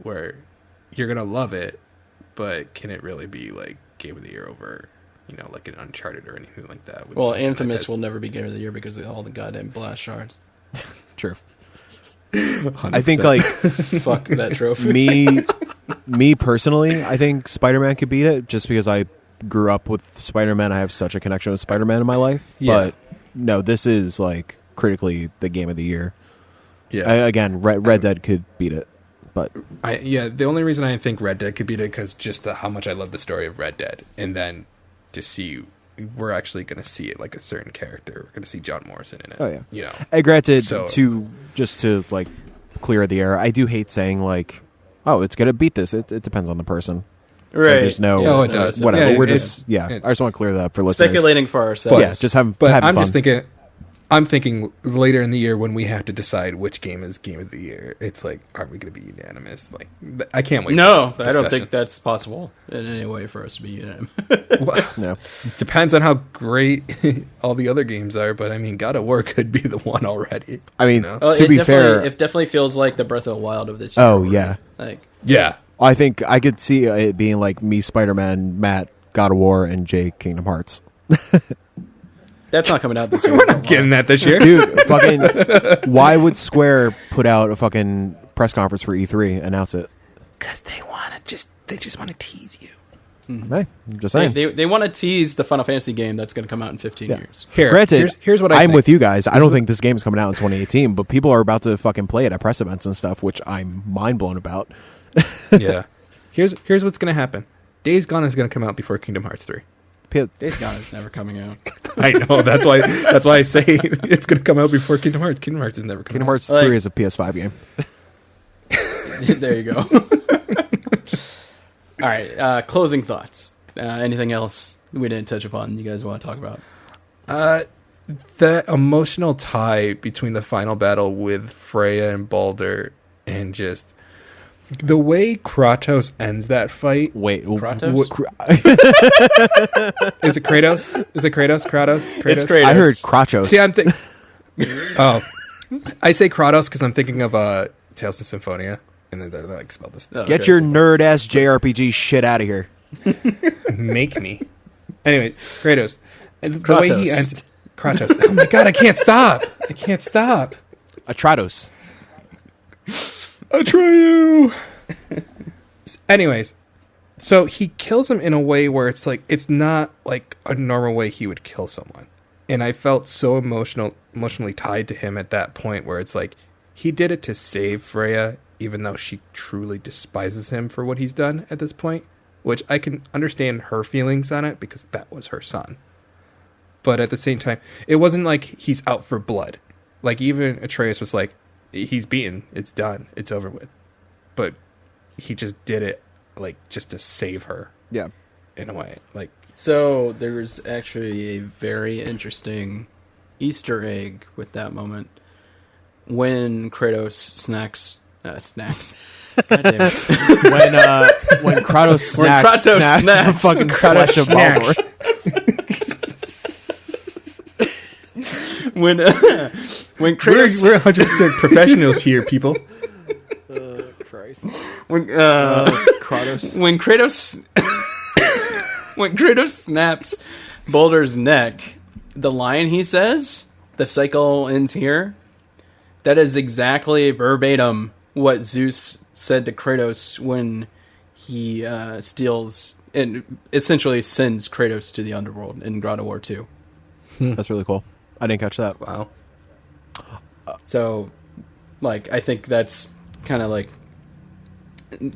where you're going to love it, but can it really be like Game of the Year over, like an Uncharted or anything like that? Well, Infamous will never be game of the year because of all the goddamn blast shards. True. 100%. I think like Fuck that trophy. me personally, I think Spider-Man could beat it just because I grew up with Spider-Man. I have such a connection with Spider-Man in my life. Yeah. But no, this is like critically the game of the year. Yeah. Again, Red Dead could beat it, but The only reason I think Red Dead could beat it because just how much I love the story of Red Dead, and then to see we're actually going to see it like a certain character. We're going to see John Morrison in it. Oh, yeah. You know. Granted, So- to like clear the air, I do hate saying like, oh, it's gonna beat this. It depends on the person. Right. Like, there's no, Oh, it does. whatever. Yeah, We're it- just it- I just want to clear that up for listeners. Speculating for ourselves. Yeah, just having But having I'm fun. just I'm thinking later in the year when we have to decide which game is game of the year. It's like, are we going to be unanimous? Like, I can't wait. No, for I don't discussion. think that's possible in any way for us to be unanimous. Well, No. depends on how great all the other games are, but I mean, God of War could be the one already. I mean, you know? Well, to it be definitely- fair, it definitely feels like the Breath of the Wild of this year. oh yeah, Like, Yeah, I think I could see it being like me, Spider-Man, Matt, God of War, and Jake, Kingdom Hearts. that's not coming out this year. we're not getting that this year. Dude, fucking, why would Square put out a fucking press conference for E3, announce it? Because they just want to tease you. Hey, I'm just They, saying. they want to tease the Final Fantasy game that's going to come out in 15 Yeah. years. Here, Granted, here's what I I'm think. with you guys. I don't think this game's coming out in 2018, but people are about to fucking play it at press events and stuff, which I'm mind blown about. Yeah, here's what's gonna happen. Days Gone is gonna come out before Kingdom Hearts 3. Days Gone is never coming out. I know that's why I say it's gonna come out before Kingdom Hearts. Kingdom Hearts is never coming Kingdom out. Hearts Like- 3 is a PS5 game. There you go. All right, closing thoughts. Anything else we didn't touch upon you guys want to talk about? The emotional tie between the final battle with Freya and Baldur, and just the way Kratos ends that fight. Wait, Kratos? Is it Kratos? Is it Kratos? Kratos? It's Kratos. I heard Crachos. See, I'm thinking. Oh, I say Kratos because I'm thinking of Tales of Symphonia, and then they're like spelled this. Oh, Get okay. your nerd ass JRPG shit out of here. Make me. Anyways, Kratos. And the way he Kratos. ends. Kratos. Oh my god, I can't stop. I can't stop. Atrados. Atreyu. Anyways, so he kills him in a way where it's like it's not like a normal way he would kill someone, and I felt so emotionally tied to him at that point where it's like he did it to save Freya, even though she truly despises him for what he's done at this point, which I can understand her feelings on it because that was her son. But at the same time, it wasn't like he's out for blood. Like even Atreus was like, he's beaten, it's done, it's over with. But he just did it like just to save her. Yeah. In a way. Like So there's actually a very interesting Easter egg with that moment. When Kratos snacks. God damn it. When Kratos When snacks, Kratos snacks. the fucking Kratos flesh of snacks. Baldur. When Kratos we're 100% professionals here, people. Christ. when Kratos. when Kratos when Kratos snaps Baldur's neck, the line he says, "The cycle ends here," that is exactly verbatim what Zeus said to Kratos when he steals and essentially sends Kratos to the underworld in God of War 2. That's really cool. I didn't catch that. Wow. So, like, I think that's kind of like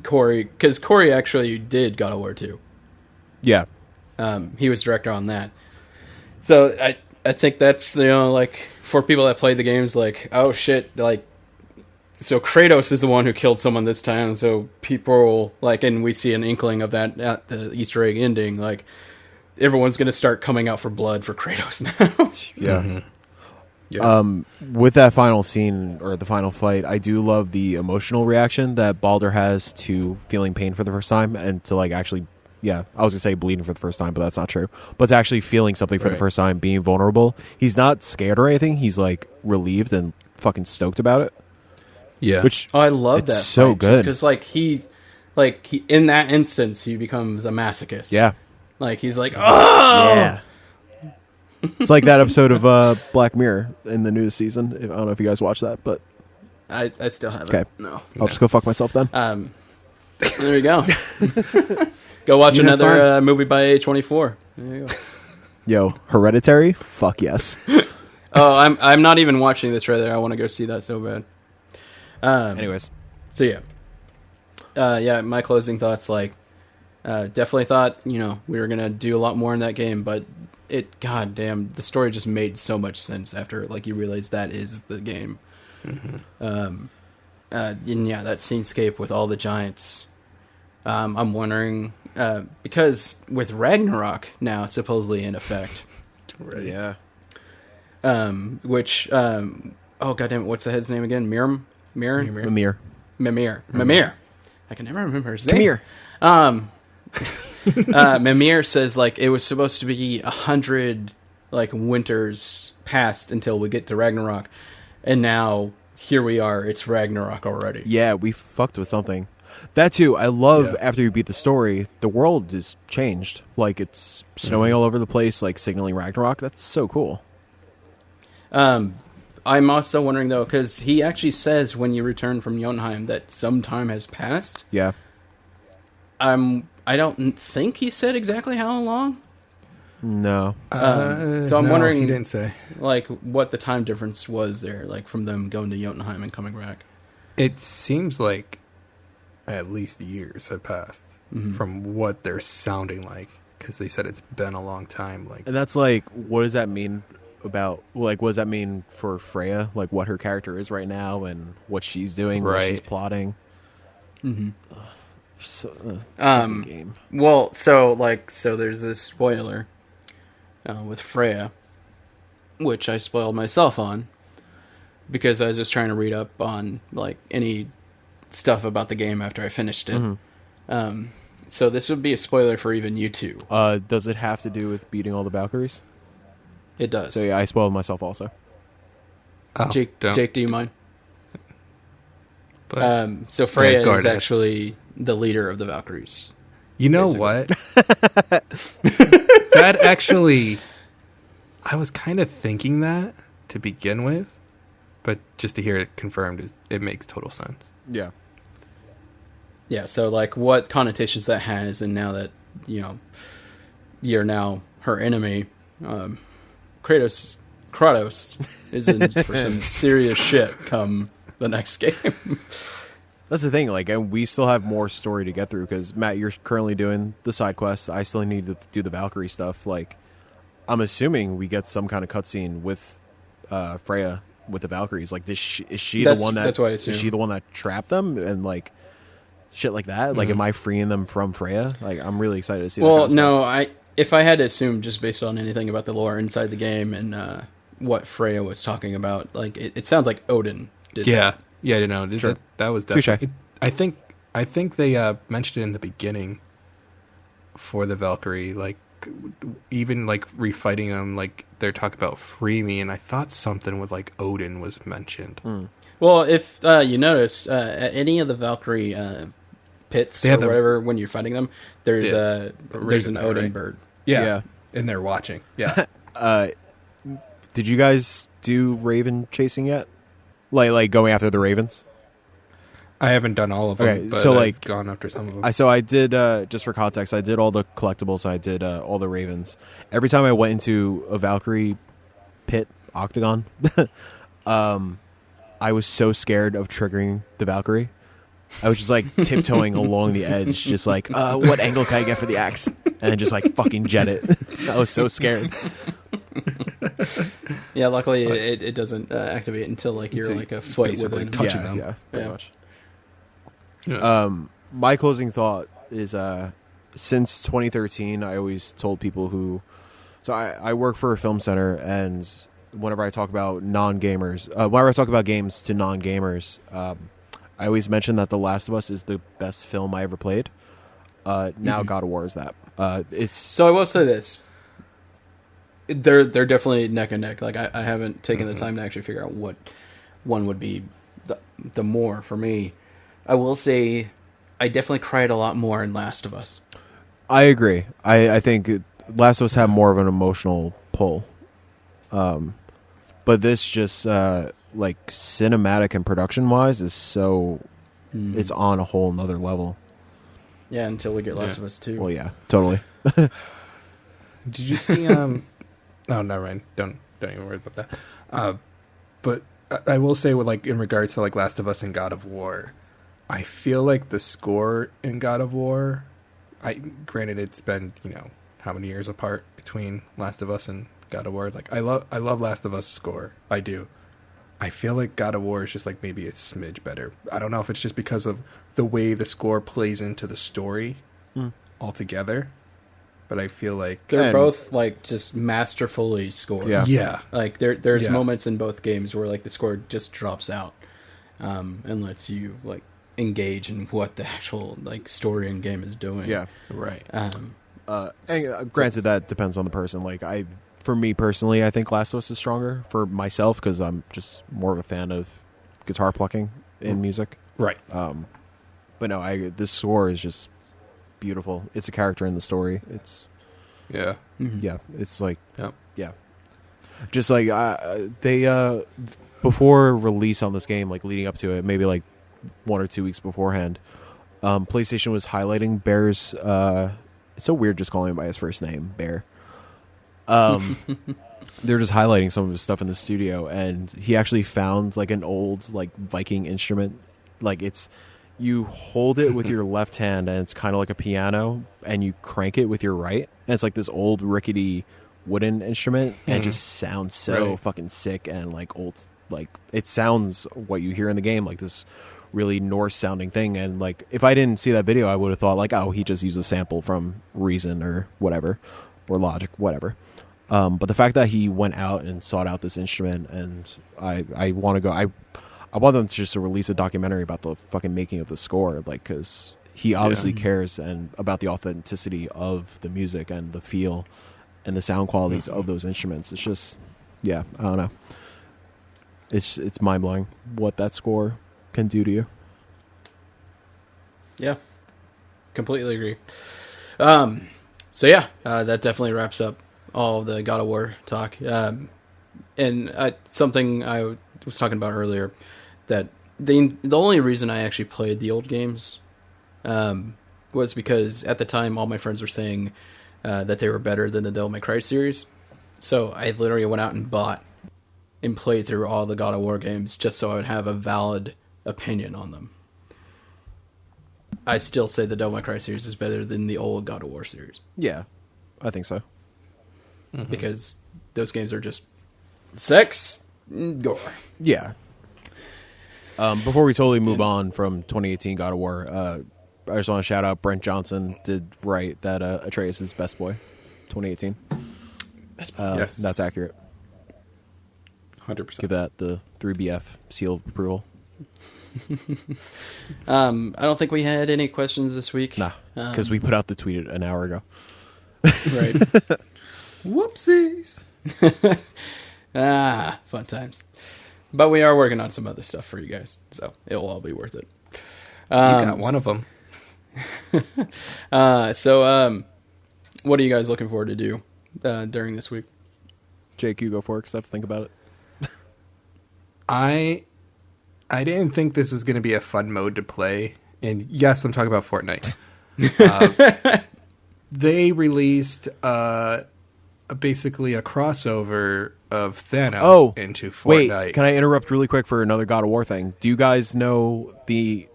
Corey, because Corey actually did God of War 2. Yeah. He was director on that. So I think that's, you know, like, for people that played the games, like, oh shit, like, so Kratos is the one who killed someone this time, so people, like, and we see an inkling of that at the Easter egg ending, like, everyone's going to start coming out for blood for Kratos now. Yeah. Mm-hmm. Yeah. With that final scene or the final fight, I do love the emotional reaction that Baldur has to feeling pain for the first time and to like actually, yeah, I was gonna say bleeding for the first time, but that's not true. But to actually feeling something for the Right. first time, being vulnerable. He's not scared or anything. He's like relieved and fucking stoked about it. Yeah. Which Oh, I love it's that. so good. Because, like, he, in that instance, he becomes a masochist. yeah, Like, he's like, oh! yeah. It's like that episode of Black Mirror in the newest season. I don't know if you guys watched that, but I still haven't. Okay. No. I'll just go fuck myself then. There you go. Go watch You have another movie by A24. There you go. Yo, Hereditary? Fuck yes. Oh, I'm not even watching this trailer. I want to go see that so bad. Anyways. So yeah, my closing thoughts, like, definitely thought, you know, we were gonna do a lot more in that game, but goddamn, the story just made so much sense after, like, you realize that is the game. Mm-hmm. And yeah, that scenescape with all the giants. I'm wondering, because with Ragnarok now supposedly in effect, Right. Yeah. which, oh goddamn, what's the head's name again? Mimir. Mimir. I can never remember his name. Come here. Mimir says, like, it was supposed to be 100 like winters past until we get to Ragnarok, and now here we are. It's Ragnarok already. Yeah, we fucked with something. That too, I love Yeah. after you beat the story, the world is changed. Like it's snowing all over the place, like signaling Ragnarok. That's so cool. I'm also wondering though, because he actually says when you return from Jotunheim that some time has passed. Yeah. I don't think he said exactly how long. No. So I'm no, wondering, He didn't say. like, what the time difference was there, like, from them going to Jotunheim and coming back. It seems like at least years had passed from what they're sounding like, because they said it's been a long time. Like, And that's like, what does that mean about, like, what does that mean for Freya? Like, what her character is right now and what she's doing, what she's Right. plotting. Mm-hmm. So, game. Well, so there's this spoiler with Freya, which I spoiled myself on because I was just trying to read up on, like, any stuff about the game after I finished it. So this would be a spoiler for even you two. Does it have to do with beating all the Valkyries? It does. So yeah, I spoiled myself also. oh, Jake, don't. do you mind? But So Freya guard is it. actually the leader of the Valkyries. you know basically. what? That actually, I was kind of thinking that to begin with, but just to hear it confirmed, it makes total sense. Yeah. Yeah, so like what connotations that has, and now that you're now her enemy, Kratos is in for some serious shit come the next game. That's the thing, like, and we still have more story to get through, because, Matt, you're currently doing the side quests. I still need to do the Valkyrie stuff. Like, I'm assuming we get some kind of cutscene with Freya with the Valkyries. Like, is she the one that... That's what I assume. Is she the one that trapped them? And, like, shit like that? Like, am I freeing them from Freya? Like, I'm really excited to see that Well, kind of no, stuff. if I had to assume just based on anything about the lore inside the game and what Freya was talking about, like, it sounds like Odin did that. Yeah, you know, Sure. that was Touche. definitely. I think they mentioned it in the beginning for the Valkyrie, like even like refighting them, like they're talking about free me, and I thought something with like Odin was mentioned. Well, if you notice, at any of the Valkyrie pits or whatever, when you're fighting them, there's an Odin right? bird. Yeah, and they're watching. Yeah, Did you guys do Raven chasing yet? Like going after the Ravens? I haven't done all of them, Okay, but so, I've like, gone after some of them. I did, just for context, I did all the collectibles, and I did all the Ravens. Every time I went into a Valkyrie pit, octagon, I was so scared of triggering the Valkyrie. I was just like tiptoeing along the edge, just like, what angle can I get for the axe? And then just like fucking jet it. I was so scared. Yeah, luckily it doesn't activate until like you're like a foot basically within. touching Yeah, them. yeah, pretty Yeah. much. Yeah. My closing thought is, since 2013, I always told people so I work for a film center, and whenever I talk about non-gamers, whenever I talk about games to non-gamers, I always mention that The Last of Us is the best film I ever played. Now God of War is that. It's So I will say this: they're definitely neck and neck. Like I haven't taken the time to actually figure out what one would be the more for me. I will say I definitely cried a lot more in Last of Us. I agree. I think Last of Us had more of an emotional pull. But this just, like, cinematic and production-wise is so... It's on a whole nother level. Yeah, until we get Last of Us 2. Well, yeah, totally. Did you see? Oh, never mind. Don't even worry about that. But I will say, with like in regards to like Last of Us and God of War, I feel like the score in God of War. Granted, it's been how many years apart between Last of Us and God of War. Like I love Last of Us score. I do. I feel like God of War is just like maybe a smidge better. I don't know if it's just because of the way the score plays into the story altogether. But I feel like they're both like just masterfully scored. Yeah. Like there's moments in both games where like the score just drops out, and lets you like engage in what the actual like story and game is doing. Yeah. Right. And granted, that depends on the person. Like, for me personally, I think Last of Us is stronger for myself because I'm just more of a fan of guitar plucking in music. Right. But no, this score is just beautiful. It's a character in the story. It's Yeah. yeah. It's like Yep. yeah. Just like they before release on this game, like leading up to it, maybe like 1 or 2 weeks beforehand, PlayStation was highlighting Bear's. It's so weird just calling him by his first name, Bear. They're just highlighting some of his stuff in the studio, and he actually found like an old like Viking instrument. Like you hold it with your left hand, and it's kind of like a piano, and you crank it with your right, and it's like this old rickety wooden instrument, and it just sounds so fucking sick and like old. Like it sounds what you hear in the game, like this really Norse sounding thing. And like if I didn't see that video, I would have thought like, oh, he just used a sample from Reason or whatever, or Logic, whatever. But the fact that he went out and sought out this instrument, and I want to go. I want them to just release a documentary about the fucking making of the score, like, because he obviously cares and about the authenticity of the music and the feel and the sound qualities of those instruments. It's just, yeah, I don't know. It's mind blowing what that score can do to you. Yeah, completely agree. So yeah, that definitely wraps up all of the God of War talk. And something I was talking about earlier, that the only reason I actually played the old games was because at the time all my friends were saying that they were better than the Devil May Cry series. So I literally went out and bought and played through all the God of War games just so I would have a valid opinion on them. I still say the Devil May Cry series is better than the old God of War series. Yeah, I think so. Because those games are just sex, gore. Yeah. Before we totally move on from 2018 God of War, I just want to shout out Brent Johnson did write that Atreus is Best Boy 2018. Yes. That's accurate. 100%. Give that the 3BF seal of approval. I don't think we had any questions this week. Nah, because we put out the tweet an hour ago. Right. Whoopsies. Fun times. But we are working on some other stuff for you guys, so it'll all be worth it. You got one of them. So what are you guys looking forward to do during this week? Jake, you go for it because I have to think about it. I didn't think this was going to be a fun mode to play. And yes, I'm talking about Fortnite. They released basically a crossover of Thanos into Fortnite. Wait, can I interrupt really quick for another God of War thing? Do you guys know the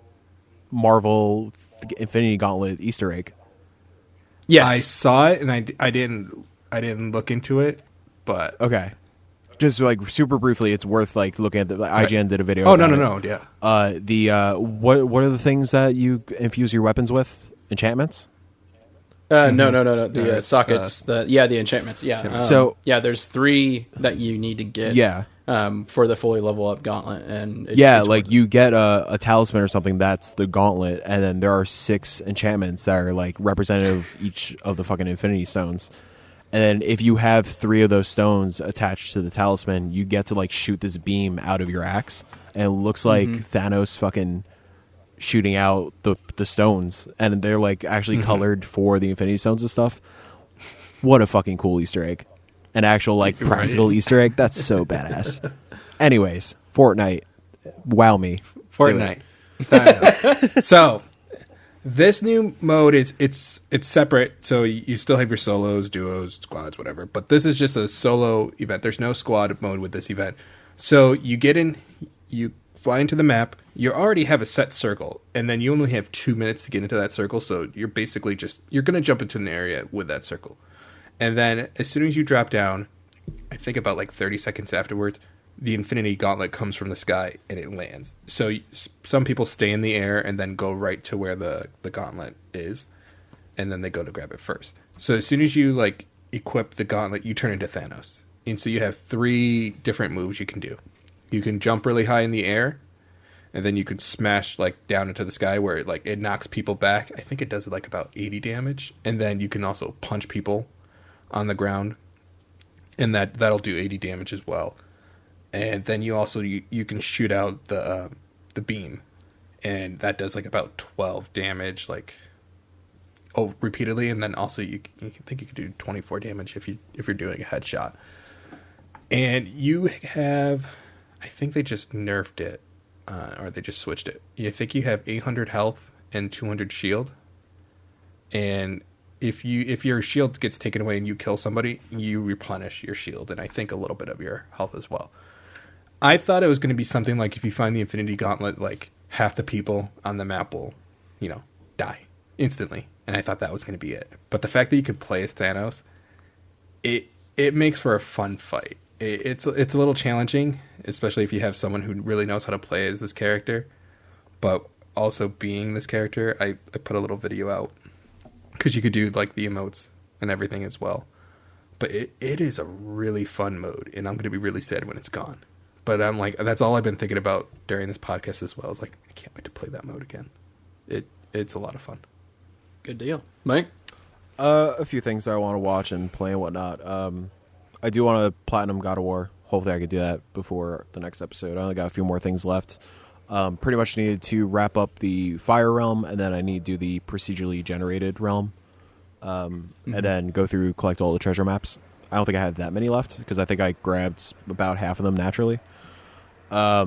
Marvel Infinity Gauntlet Easter egg? Yes. I saw it and I didn't look into it, but Okay. Just like super briefly, it's worth like looking at. IGN did a video. Oh about no, it. yeah. What are the things that you infuse your weapons with? Enchantments? No. The sockets. The enchantments. Yeah. So there's 3 that you need to get. Yeah. For the fully level up gauntlet, and you get a talisman or something that's the gauntlet, and then there are 6 enchantments that are like representative of each of the fucking Infinity Stones. And then if you have 3 of those stones attached to the talisman, you get to like shoot this beam out of your axe, and it looks like Thanos fucking shooting out the stones, and they're like actually colored for the Infinity Stones and stuff. What a fucking cool Easter egg. An actual like practical Easter egg. That's so badass. Anyways, Fortnite. Wow me. Fortnite. So this new mode it's separate, so you still have your solos, duos, squads, whatever. But this is just a solo event. There's no squad mode with this event. So you get in, you fly into the map. You already have a set circle, and then you only have 2 minutes to get into that circle. So you're basically you're gonna jump into an area with that circle, and then as soon as you drop down, I think about like 30 seconds afterwards, the Infinity Gauntlet comes from the sky and it lands. So some people stay in the air and then go right to where the gauntlet is, and then they go to grab it first. So as soon as you like equip the gauntlet, you turn into Thanos. And so you have 3 different moves you can do. You can jump really high in the air, and then you could smash like down into the sky where it knocks people back. I think it does like about 80 damage. And then you can also punch people on the ground, and that'll do 80 damage as well. And then you also you can shoot out the beam, and that does like about 12 damage repeatedly. And then also you think you could do 24 damage if you're doing a headshot. And you have, I think they just nerfed it, or they just switched it. I think you have 800 health and 200 shield. And if your shield gets taken away and you kill somebody, you replenish your shield, and I think a little bit of your health as well. I thought it was going to be something like if you find the Infinity Gauntlet, like half the people on the map will, die instantly. And I thought that was going to be it. But the fact that you could play as Thanos, it makes for a fun fight. It's a little challenging, especially if you have someone who really knows how to play as this character. But also being this character, I put a little video out, because you could do like the emotes and everything as well. But it is a really fun mode, and I'm going to be really sad when it's gone. But I'm like, that's all I've been thinking about during this podcast as well. Is like, I can't wait to play that mode again. It's a lot of fun. Good deal. Mike? A few things I want to watch and play and whatnot. I do want to platinum God of War. Hopefully I could do that before the next episode. I only got a few more things left. Pretty much needed to wrap up the Fire Realm, and then I need to do the procedurally generated realm, and then go through, collect all the treasure maps. I don't think I have that many left, because I think I grabbed about half of them naturally. I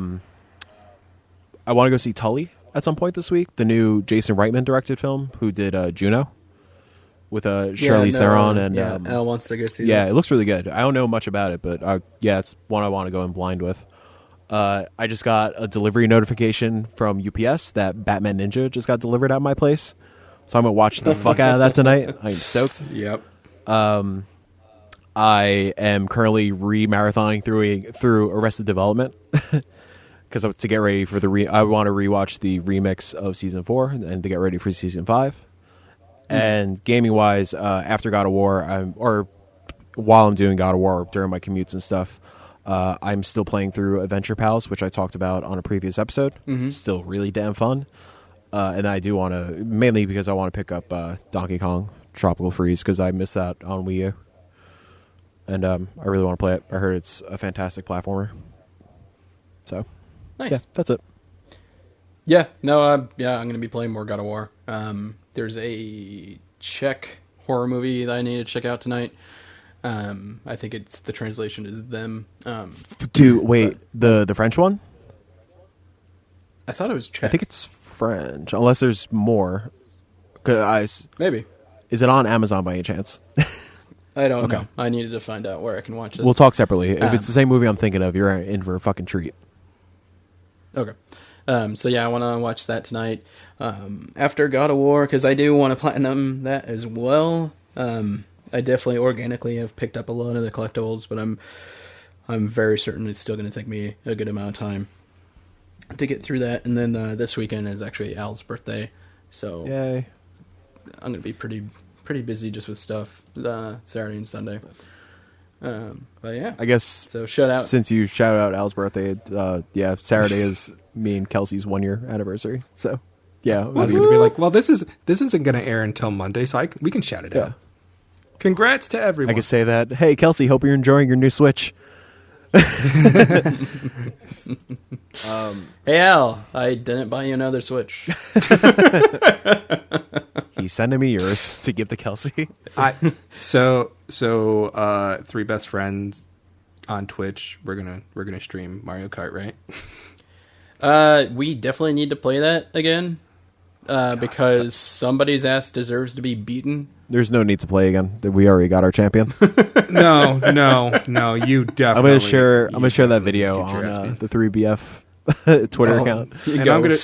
want to go see Tully at some point this week, the new Jason Reitman directed film, who did Juno with Charlize Theron and Elle wants to go see. yeah, that. it looks really good. I don't know much about it, but yeah, it's one I want to go in blind with. I just got a delivery notification from UPS that Batman Ninja just got delivered at my place, so I'm gonna watch the fuck out of that tonight. I'm stoked. Yep. I am currently re-marathoning through Arrested Development because to get ready for I want to rewatch the remix of season 4 and to get ready for season 5. And gaming wise, after God of War, while I'm doing God of War during my commutes and stuff, I'm still playing through Adventure Pals, which I talked about on a previous episode. Still really damn fun. And I do want to, mainly because I want to pick up Donkey Kong Tropical Freeze because I missed that on Wii U. And I really want to play it. I heard it's a fantastic platformer. So, Nice. yeah, that's it. Yeah, no, I'm going to be playing more God of War. There's a Czech horror movie that I need to check out tonight. I think the translation is Them. Dude, wait, the French one? I thought it was Czech. I think it's French, unless there's more. Maybe. Is it on Amazon by any chance? I don't know. I needed to find out where I can watch this. We'll talk separately. If it's the same movie I'm thinking of, you're in for a fucking treat. Okay. So yeah, I want to watch that tonight. After God of War, because I do want to platinum that as well. I definitely organically have picked up a lot of the collectibles, but I'm very certain it's still going to take me a good amount of time to get through that. And then this weekend is actually Al's birthday, so Yay. I'm going to be pretty busy just with stuff Saturday and Sunday. But yeah, I guess so shout out. since you shout out Al's birthday, yeah, Saturday is me and Kelsey's 1-year anniversary. So yeah, I was going to be like, well, this isn't going to air until Monday, so we can shout it out. Congrats to everyone. I could say that. Hey, Kelsey, hope you're enjoying your new Switch. Hey Al, I didn't buy you another Switch. He's sending me yours to give to Kelsey. So three best friends on Twitch. We're gonna stream Mario Kart, right? We definitely need to play that again. Because somebody's ass deserves to be beaten. There's no need to play again. We already got our champion. No. You definitely. I'm gonna share that video on the 3BF Twitter account. And I'm gonna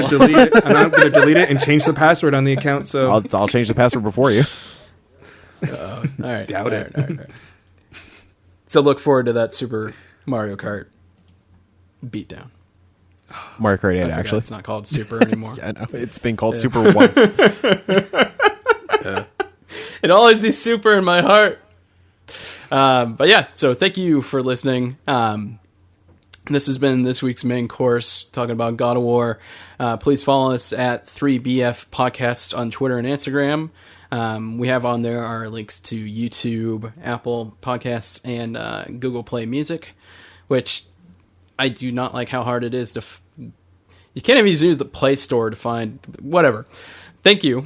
delete it. And I'm gonna delete it and change the password on the account. So I'll change the password before you. All right. Doubt it. All right. So look forward to that Super Mario Kart beatdown. Mario Kart 8, actually. It's not called Super anymore. I know. It's been called Super once. It'll always be Super in my heart. But yeah, so thank you for listening. This has been this week's main course, talking about God of War. Please follow us at 3BF Podcasts on Twitter and Instagram. We have on there our links to YouTube, Apple Podcasts, and Google Play Music, which I do not like how hard it is to... You can't even use the Play Store to find... Whatever. Thank you.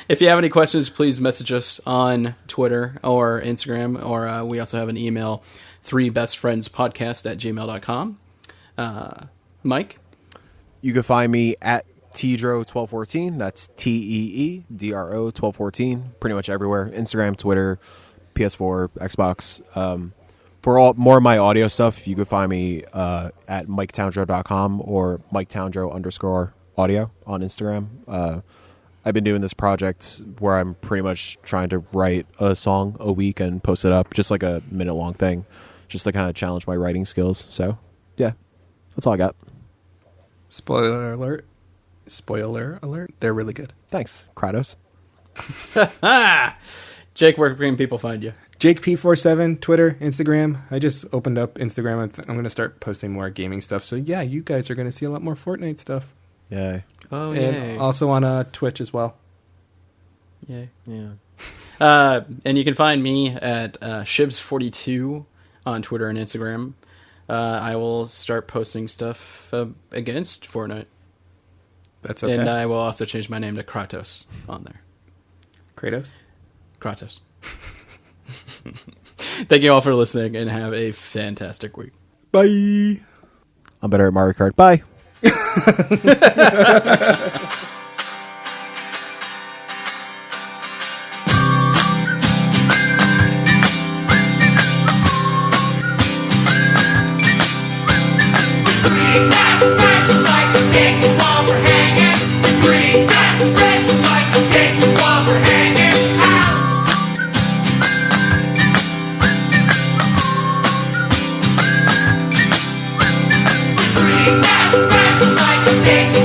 If you have any questions, please message us on Twitter or Instagram, or we also have an email, 3bestfriendspodcast@gmail.com. Mike? You can find me at Teedro1214. That's TEEDRO 1214. Pretty much everywhere. Instagram, Twitter, PS4, Xbox. For more of my audio stuff, you can find me at MikeTowndrow.com or MikeTowndrow_audio on Instagram. I've been doing this project where I'm pretty much trying to write a song a week and post it up, just like a minute-long thing, just to kind of challenge my writing skills. So, yeah, that's all I got. Spoiler alert. They're really good. Thanks, Kratos. Jake, where can people find you? Jake P47, Twitter, Instagram. I just opened up Instagram. I'm going to start posting more gaming stuff. So yeah, you guys are going to see a lot more Fortnite stuff. Yay. Oh, and yay. also on Twitch as well. Yay. Yeah. And you can find me at Shibs42 on Twitter and Instagram. I will start posting stuff against Fortnite. That's okay. And I will also change my name to Kratos on there. Kratos? Kratos. Thank you all for listening and have a fantastic week. Bye. I'm better at Mario Kart. Bye. Like a